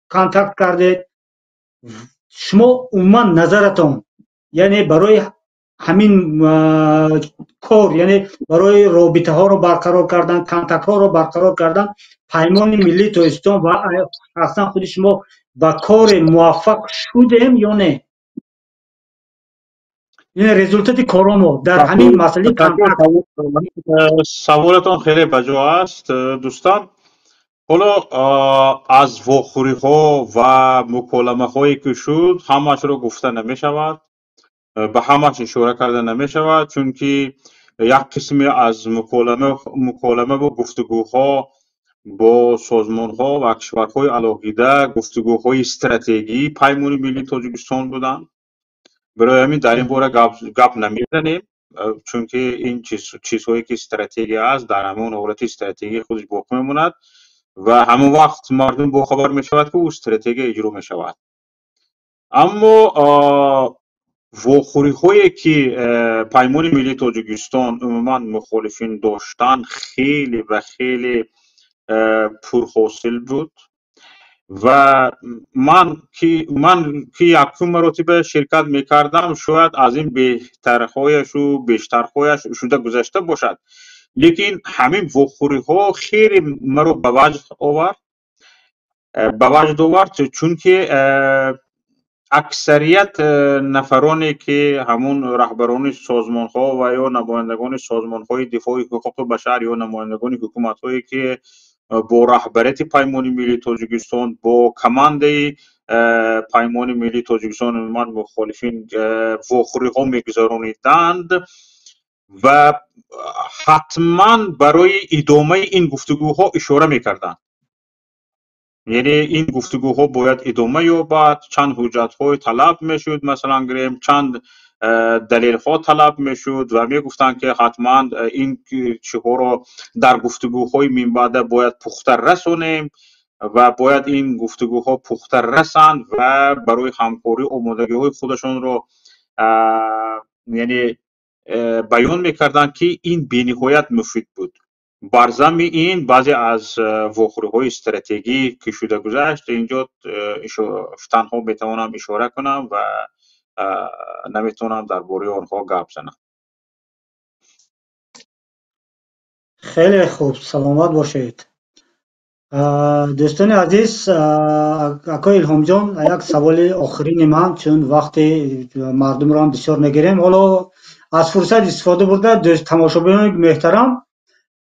کانتکت کردید. شما عموما نظرتان یعنی برای همین کار، یعنی برای رابطه ها رو برقرار کردن، کانتکت ها رو برقرار کردن، پیمان ملی تویستان و شخصا خود شما با کار موفق شدیم یا نه؟ یعنی رزولتات کارامو در همین مسئله کانتکت. سوالتان خیلی بجا است دوستان. حالا از واخوری ها و مکالمه هایی که شد همش رو گفته نمی شود، به همش اشاره کرده نمی شود، چون که یک قسمی از مکالمه و گفتگوها با سازمان ها و کشورهای علاقیده گفتگوهای استراتژی پیمان ملی تاجیکستان بودند. برای همین در این باره گپ نمیزنیم، چون که این چیزهایی که استراتژی است در همون حالت استراتژی خودش باقی میماند و همون وقت مردم با خبر می شود که او استراتژی اجرا می شود. اما واخوری هایی که پیمان ملی تاجیکستان عموما مخالفین داشتن خیلی و خیلی پرحاصل بود و من که یکم مراتب شرکت میکردم شاید از این بهترهایش و بیشترهایش شده گذشته باشد، لیکن همین واخوری ها خیلی مرا به وجد آورد، چون که اکثریت نفرانی که همون رهبران سازمان ها و یا نمایندگان سازمان های دفاع حقوق بشر یا نمایندگان حکومت هایی که با رهبریت پیمان ملی تاجیکستان با کماند پیمان ملی تاجیکستان من مخالفین واخوری ها میگذرانیدند و حتما برای ادامه این گفتگوها اشاره میکردند. یعنی این گفتگوها باید ادامه یابد، چند حجت های طلب میشد، مثلا گریم چند دلیل ها طلب میشد و میگفتند که حتما این چیزها را در گفتگوهای من بعد باید پخته رسانیم و باید این گفتگوها پخته رسند و برای همکاری آمادگی های خودشان را یعنی بیان میکردند که این بینهایت مفید بود. بر ضمن این بعضی از واخوری های استراتژی که شده گذشت اینجا تنها میتوانم اشاره کنم و نمیتونم درباره آنها گپ زنم. خیلی خوب، سلامت باشید. دوستان عزیز، اکای الهام جان، یک سوال آخرین من، چون وقتی مردم را هم بسیار نگیریم، حالا از فرصت استفاده برده دوست تماشابینان محترم،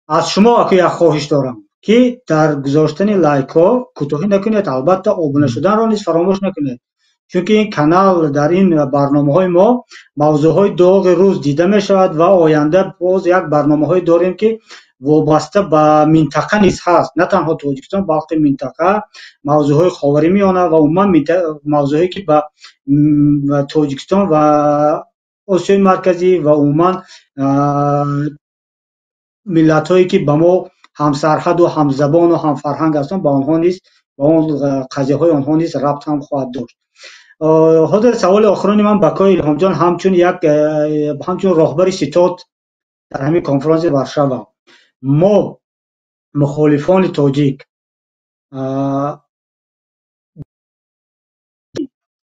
از شما اکای یک خواهش دارم که در گذاشتن لایک ها کوتاهی نکنید، البته آبونه شدن را نیز فراموش نکنید، چون که این کانال در این برنامه های ما موضوع های داغ روز دیده می شود و آینده باز یک برنامه های داریم که وابسته به منطقه نیز هست، نه تنها تاجیکستان بلکه منطقه، موضوع های خاورمیانه و عموما موضوعی که به تاجیکستان و آسیای مرکزی و عموما ملت هایی که به ما هم سرحد و هم زبان و هم فرهنگ هستند با آنها نیز با اون قضیه های آنها نیز ربط هم خواهد داشت. حاضر سوال آخرانی من بکای الهام جان، همچون راهبر ستاد در همین کنفرانس ورشوا، ما مخالفان تاجیک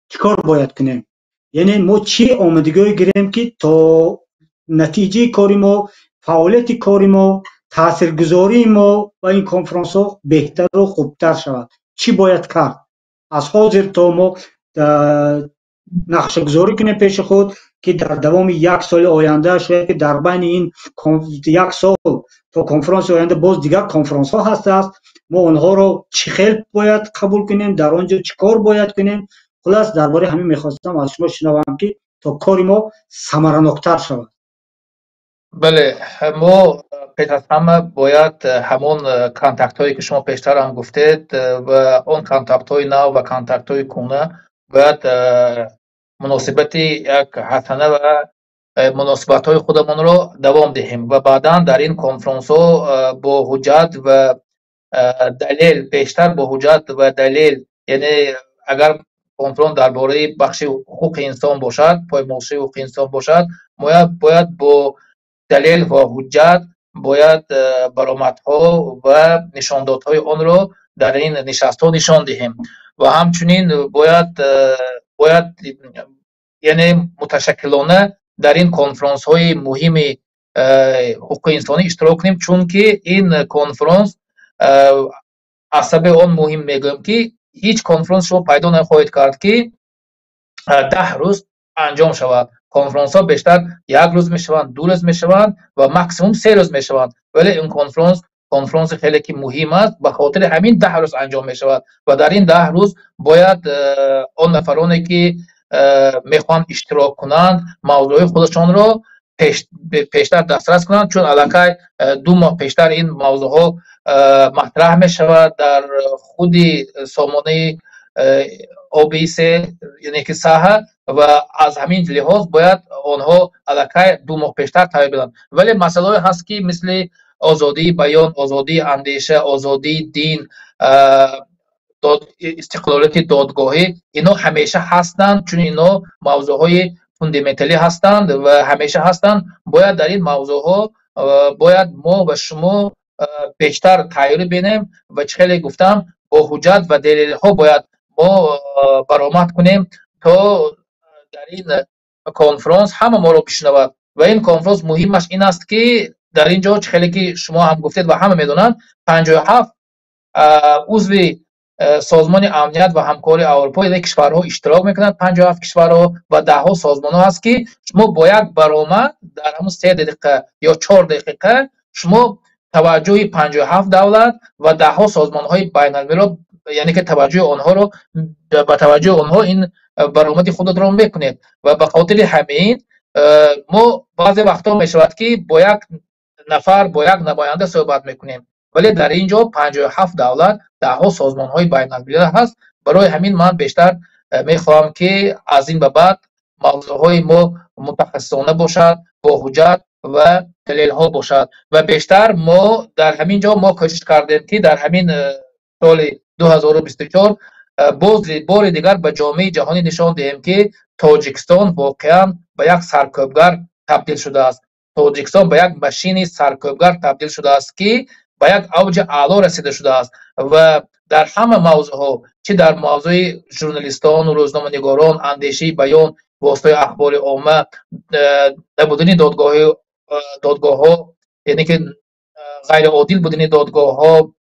چیکار باید کنیم؟ یعنی ما چی آمادگی گیریم که تا نتیجه کاری ما، فعالیت کاری ما، تاثیرگذاری ما و این کنفرانس ها بهتر و خوبتر شود؟ چی باید کرد از حاضر تا ما نقشه گذاری کنیم پیش خود که در دوام یک سال آینده، شاید که در بین این یک سال تا کنفرانس آینده باز دیگر کنفرانس ها هست، ما آنها رو چی خیلی باید قبول کنیم، در آنجا چی کار باید کنیم؟ خلاص درباره همین میخواستم از شما شنوم که تا کاری ما ثمره‌ناک‌تر شود. بله، ما پیش از همه باید همون کانتکت هایی که شما پیشتر هم گفتید و اون کانتکت های نو و کانتکت های کونه باید مناسبت یک حسنه و مناسبت های خودمون رو دوام دهیم و بعدا در این کنفرانس ها با حجت و دلیل، بیشتر با حجت و دلیل، یعنی اگر کنفرانس درباره بخش حقوق انسان باشد، پایمالشوی حقوق انسان باشد، ما باید با دلیل و حجت باید برآمدها و نشاندادهای آن را در این نشست ها نشان دهیم و همچنین باید یعنی متشکلانه در این کنفرانس های مهم حقوق انسانی اشتراک کنیم، چون که این کنفرانس عصب آن مهم میگم که هیچ کنفرانس رو پیدا نخواهید کرد که 10 روز انجام شود. کنفرانس ها بیشتر 1 روز میشوند، 2 روز میشوند و ماکسیموم 3 روز میشوند، ولی این کنفرانس خیلی که مهم است، به خاطر همین 10 روز انجام میشود و در این 10 روز باید آن نفرانی که میخوان اشتراک کنند موضوع خودشان را پیشتر دسترس کنند، چون الکی 2 ماه پیشتر این موضوع ها مطرح می شود در خود سامانه OBS یعنی که ساحه و از همین لحاظ باید آنها الکی 2 ماه پیشتر تایید بدن. ولی مسئله هست که مثل آزادی بیان، آزادی اندیشه، آزادی دین، استقلالیت دادگاهی، اینا همیشه هستند، چون اینا موضوع های فوندامنتالی هستند و همیشه هستند. باید در این موضوع ها باید ما و شما بیشتر تغییر بینیم و خیلی گفتم با حجت و دلیل ها باید ما برآمد کنیم تا در این کنفرانس همه ما رو بشنود. و این کنفرانس مهمش این است که در اینجا خیلی که شما هم گفتید و همه میدونند 57 عضو سازمان امنیت و همکاری اروپا یک کشورها اشتراک میکنند، 57 کشورها و 10 سازمان ها هست که شما باید برآمد در همون 3 دقیقه یا 4 دقیقه شما توجه 57 دولت و 10 سازمان های بین الملل، یعنی که توجه آنها رو با توجه آنها این برآمد خود را میکنید. و به خاطر همین ما بعضی وقتا میشود که با یک نفر با یک نماینده صحبت میکنیم، ولی در اینجا 57 دولت 10 سازمان های بین الملل هست. برای همین من بیشتر میخواهم که از این به بعد موضوع های ما متخصصانه باشد، با حجت و دلیل ها باشد و بیشتر ما در همین جا ما کوشش کردیم که در همین سال 2024 بار دیگر به جامعه جهانی نشان دهیم که تاجیکستان واقعا به یک سرکوبگر تبدیل شده است. تاجیکستان به یک ماشین سرکوبگر تبدیل شده است که به یک اوج اعلا رسیده شده است و در همه موضوع ها، چه در موضوع ژورنالیستان و روزنامه‌نگاران، اندیشه بیان، واسطه اخبار عامه، نبودن دادگاه ها یعنی که غیر عادل بودن دادگاه ها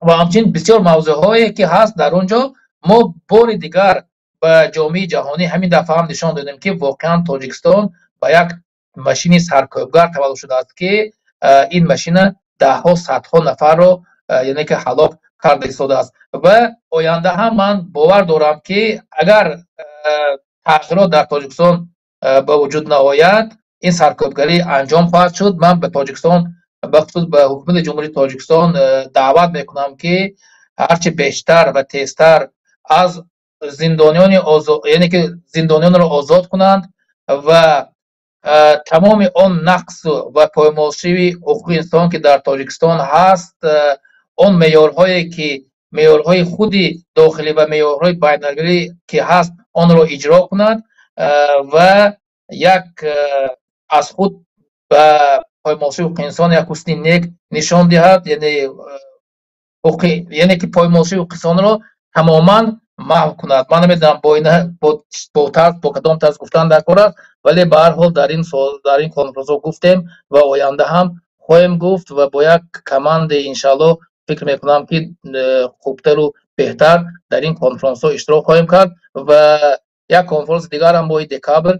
و همچنین بسیار موضوع هایی که هست در اونجا، ما بار دیگر به جامعه جهانی همین دفعه هم نشان دادیم که واقعا تاجیکستان به یک ماشین سرکوبگر تبدیل شده است که این ماشین 10 صدها نفر رو یعنی که هلاک کرده ایستاده است و آینده هم من باور دارم که اگر تغییرات در تاجیکستان به وجود نآید این سرکوبگری انجام خواهد شد. من به تاجیکستان بخصوص به حکومت جمهوری تاجیکستان دعوت میکنم که هرچه بیشتر و تیزتر از زندانیان یعنی که زندانیان را آزاد کنند و تمام آن نقص و پایمالشوی حقوق انسان که در تاجیکستان هست، آن معیارهایی که معیارهای خود داخلی و معیارهای بین المللی که هست آن را اجرا کنند و یک از خود به پایمالشوی حقوق انسان یک حسن نیک نشان دهد، یعنی که پایمالشوی حقوق انسان را تماما محو کند. من نمیدونم با کدام طرز گفتن در کار است، ولی به هر حال در این کنفرانس گفتیم و آینده هم خواهیم گفت و با یک کماند انشالله فکر میکنم که خوبتر و بهتر در این کنفرانس ها اشتراک خواهیم کرد و یک کنفرانس دیگر هم با دکابر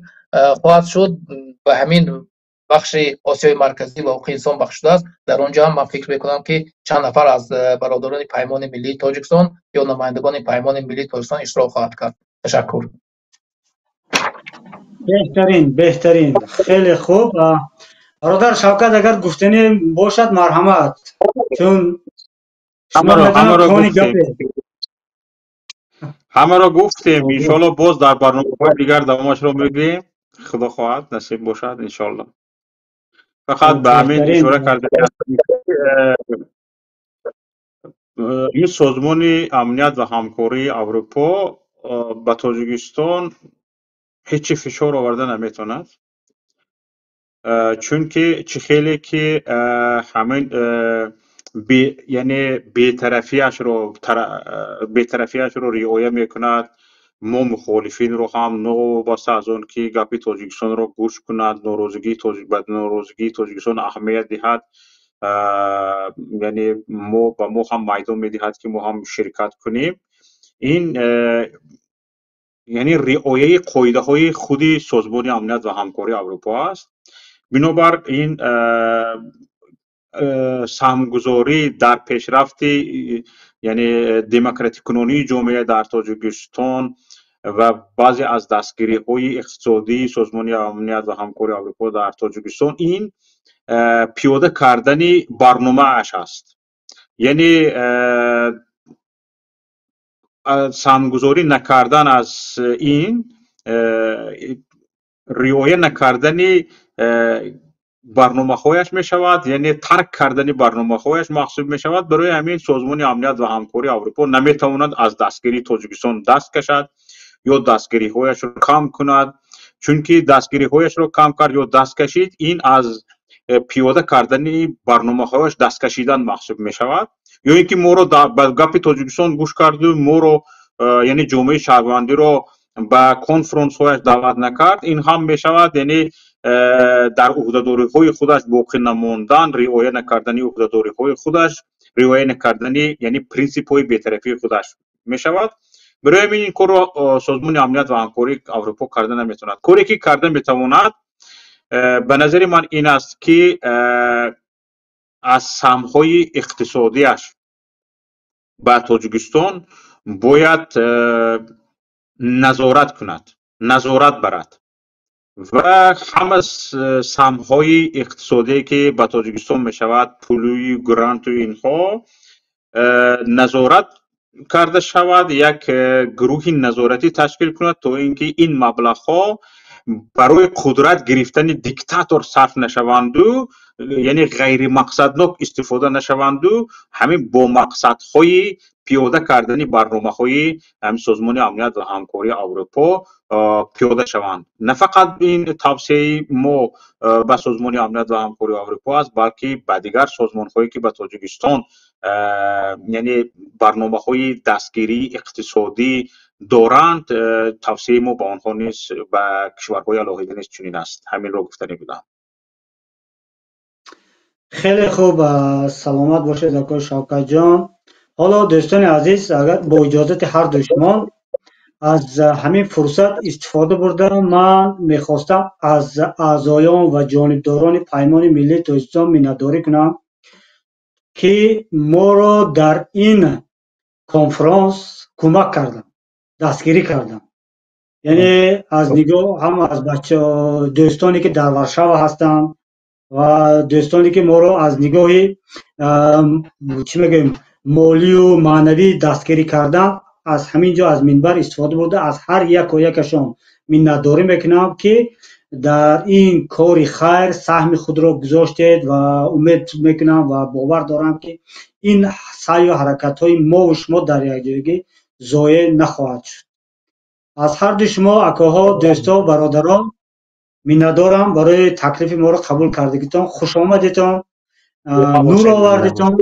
خواهد شد به همین بخش آسیای مرکزی و حقوق انسان بخش شده است. در اونجا هم من فکر میکنم که چند نفر از برادران پیمان ملی تاجیکستان یا نمایندگان پیمان ملی تاجیکستان اشتراک خواهد کرد. تشکر. بهترین خیلی خوب. برادر شوکت اگر گفتنی باشد مرحمت، چون همه را گفتیم انشالله باز در برنامه دیگر دوامش رو میگیم، خدا خواهد نصیب باشد انشالله. فقط به همین اشاره کرده این سازمان امنیت و همکاری اروپا به تاجیکستان هیچ فشار آورده نمیتوند. چونکه چه خیلی که همین یعنی بی‌طرفیش رو رعایت میکند، ما مخالفین رو هم نو باسته از اون که گپی تاجیکستان رو گوش کند، ناراضگی تاجیکستان اهمیت دهد، یعنی ما هم میدان میدهد که ما هم شرکت کنیم. این یعنی رعایت قاعده های خودی سازمان امنیت و همکاری اروپا است. بنابر این سهمگذاری در پیشرفت یعنی دموکراتیک کنونی جامعه در تاجیکستان و بعضی از دستگیری های اقتصادی سازمان امنیت و همکاری اروپا در تاجیکستان این پیاده کردن برنامه اش است. یعنی سهمگذاری نکردن از این، رعایت نکردن برنامه هایش می شود، یعنی ترک کردن برنامه هایش محسوب می شود. برای همین سازمان امنیت و همکاری اروپا نمی تواند از دستگیری تاجیکستان دست کشد یا دستگیری هایش را کم کند، چونکه دستگیری هایش را کم کرد یا دست کشید این از پیاده کردن برنامه هایش دست کشیدن محسوب می شود. یا اینکه ما رو به گپ تاجیکستان گوش کرد و ما رو یعنی جامعه شهروندی رو به کنفرانس هایش دعوت نکرد، این هم می شود یعنی در عهده‌داری های خودش باقی نماندن، رعایت نکردن عهده‌داری های خودش، رعایت نکردن یعنی پرینسیپ های بی‌طرفی خودش می شود. برای همین این کار را سازمان امنیت و همکاری اروپا کرده نمیتواند. کاری که کرده میتواند به نظر من این است که از سهم‌های اقتصادیش به تاجیکستان باید نظارت برد و همه سهم‌های اقتصادی که به تاجیکستان می شود، پولوی گرانت و اینها نظارت کرده شود، یک گروه نظارتی تشکیل کند تا اینکه این مبلغ‌ها برای قدرت گرفتن دیکتاتور صرف نشوند و یعنی غیر مقصدناک استفاده نشوند و همین با مقصدهای پیاده کردن برنامه‌های همین سازمان امنیت و همکاری اروپا پیاده شوند. نه فقط این توصیه ما به سازمان امنیت و همکاری اروپا است، بلکه به دیگر سازمان‌هایی که به تاجیکستان یعنی برنامه‌های دستگیری اقتصادی دارند، توصیه ما به آنها نیست، به کشورهای علاقه نیست چنین است. همین رو گفتنی بودم. خیلی خوب، سلامت باشید آقای شوکت جان. حالا دوستان عزیز، اگر با اجازت هر دو شما از همین فرصت استفاده برده من میخواستم از اعضایان و جانبداران پیمان ملی تاجیکستان منتداری کنم که ما را در این کنفرانس کمک کردن، دستگیری کردن. یعنی از نگاه هم از بچه دوستانی که در ورشاو هستند و دوستانی که ما را از نگاه چی میگیم مالی و معنوی دستگیری کردن، از همینجا از منبر استفاده برده از هر یک و یکشان منتداری میکنم که در این کار خیر سهم خود را گذاشتید و امید میکنم و باور دارم که این سعی و حرکت های ما و شما در یک جایگی ضایع نخواهد شد. از هر دو شما اکاها، دوستا، برادران منتدارم برای تکلیف ما را قبول کردگیتان، خوش آمدیتان، نور آوردیتان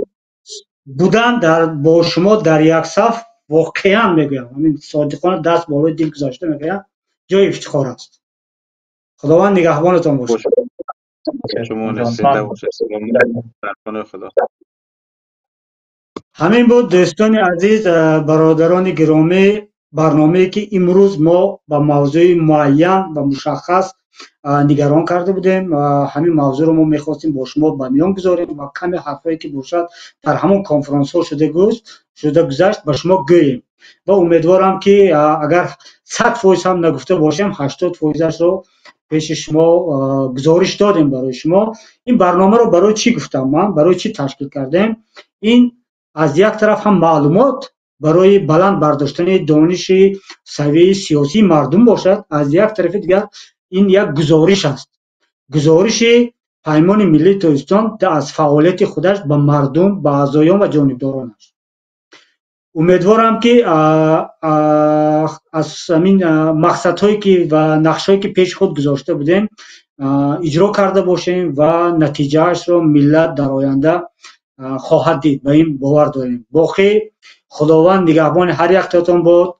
بودن با شما در یک صف. واقعا میگویم، همین صادقانه دست بالای دل گذاشته میگویم، جای افتخار است. خداوند نگهبانتان باشه. شما نسیده باشید. خدا. همین بود دوستان عزیز، برادران گرامی، برنامه‌ای که امروز ما با موضوع معین و مشخص نگران کرده بودیم. همین موضوع رو ما میخواستیم با شما به میان گذاریم و کمی حرفایی که باشد در همون کنفرانس ها شده گذشت به شما گوییم و امیدوارم که اگر 100% هم نگفته باشیم 80% رو پیش شما گزارش دادیم برای شما. این برنامه رو برای چی گفتم من، برای چی تشکیل کردیم؟ این از یک طرف هم معلومات برای بلند برداشتن دانش سویه سیاسی مردم باشد، از یک طرف دیگر این یک گزارش است، گزارش پیمان ملی تاجیکستان از فعالیت خودش به مردم، به اعضایان و جانبدارانش. امیدوارم که از همین مقصدهایی که و نقشهایی که پیش خود گذاشته بودیم اجرا کرده باشیم و نتیجهش رو ملت در آینده خواهد دید. به این باور داریم. باقی خداوند نگهبان هر یک تاتون بود.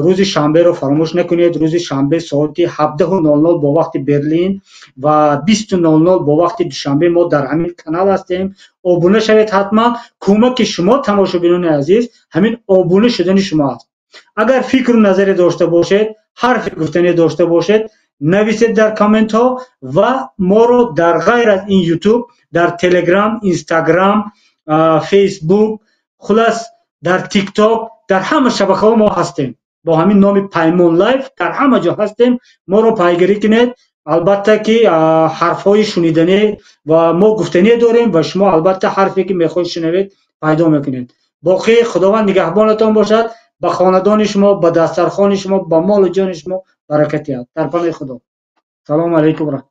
روز شنبه رو فراموش نکنید. روز شنبه ساعت 17:00 با وقت برلین و 20:00 با وقت دوشنبه ما در همین کانال هستیم. ابونه شوید حتما. کمک شما تماشاگران عزیز همین ابونه شدن شما است. اگر فکر و نظری داشته باشید، حرف گفتنی داشته باشید، نویسید در کامنت ها و ما رو در غیر از این یوتیوب در تلگرام، اینستاگرام، فیسبوک، خلاص در تیک تاک، در همه شبکه ها ما هستیم. با همین نام پیمان لایف در همه جا هستیم. ما رو پیگیری کنید. البته که حرف های شنیدنی و ما گفتنی داریم و شما البته حرفی که میخواید شنوید پیدا میکنید. باقی خداوند نگهبانتان باشد. به خاندان شما، به دسترخوان شما، به مال و جان شما برکت یاد. در پناه خدا. سلام علیکم.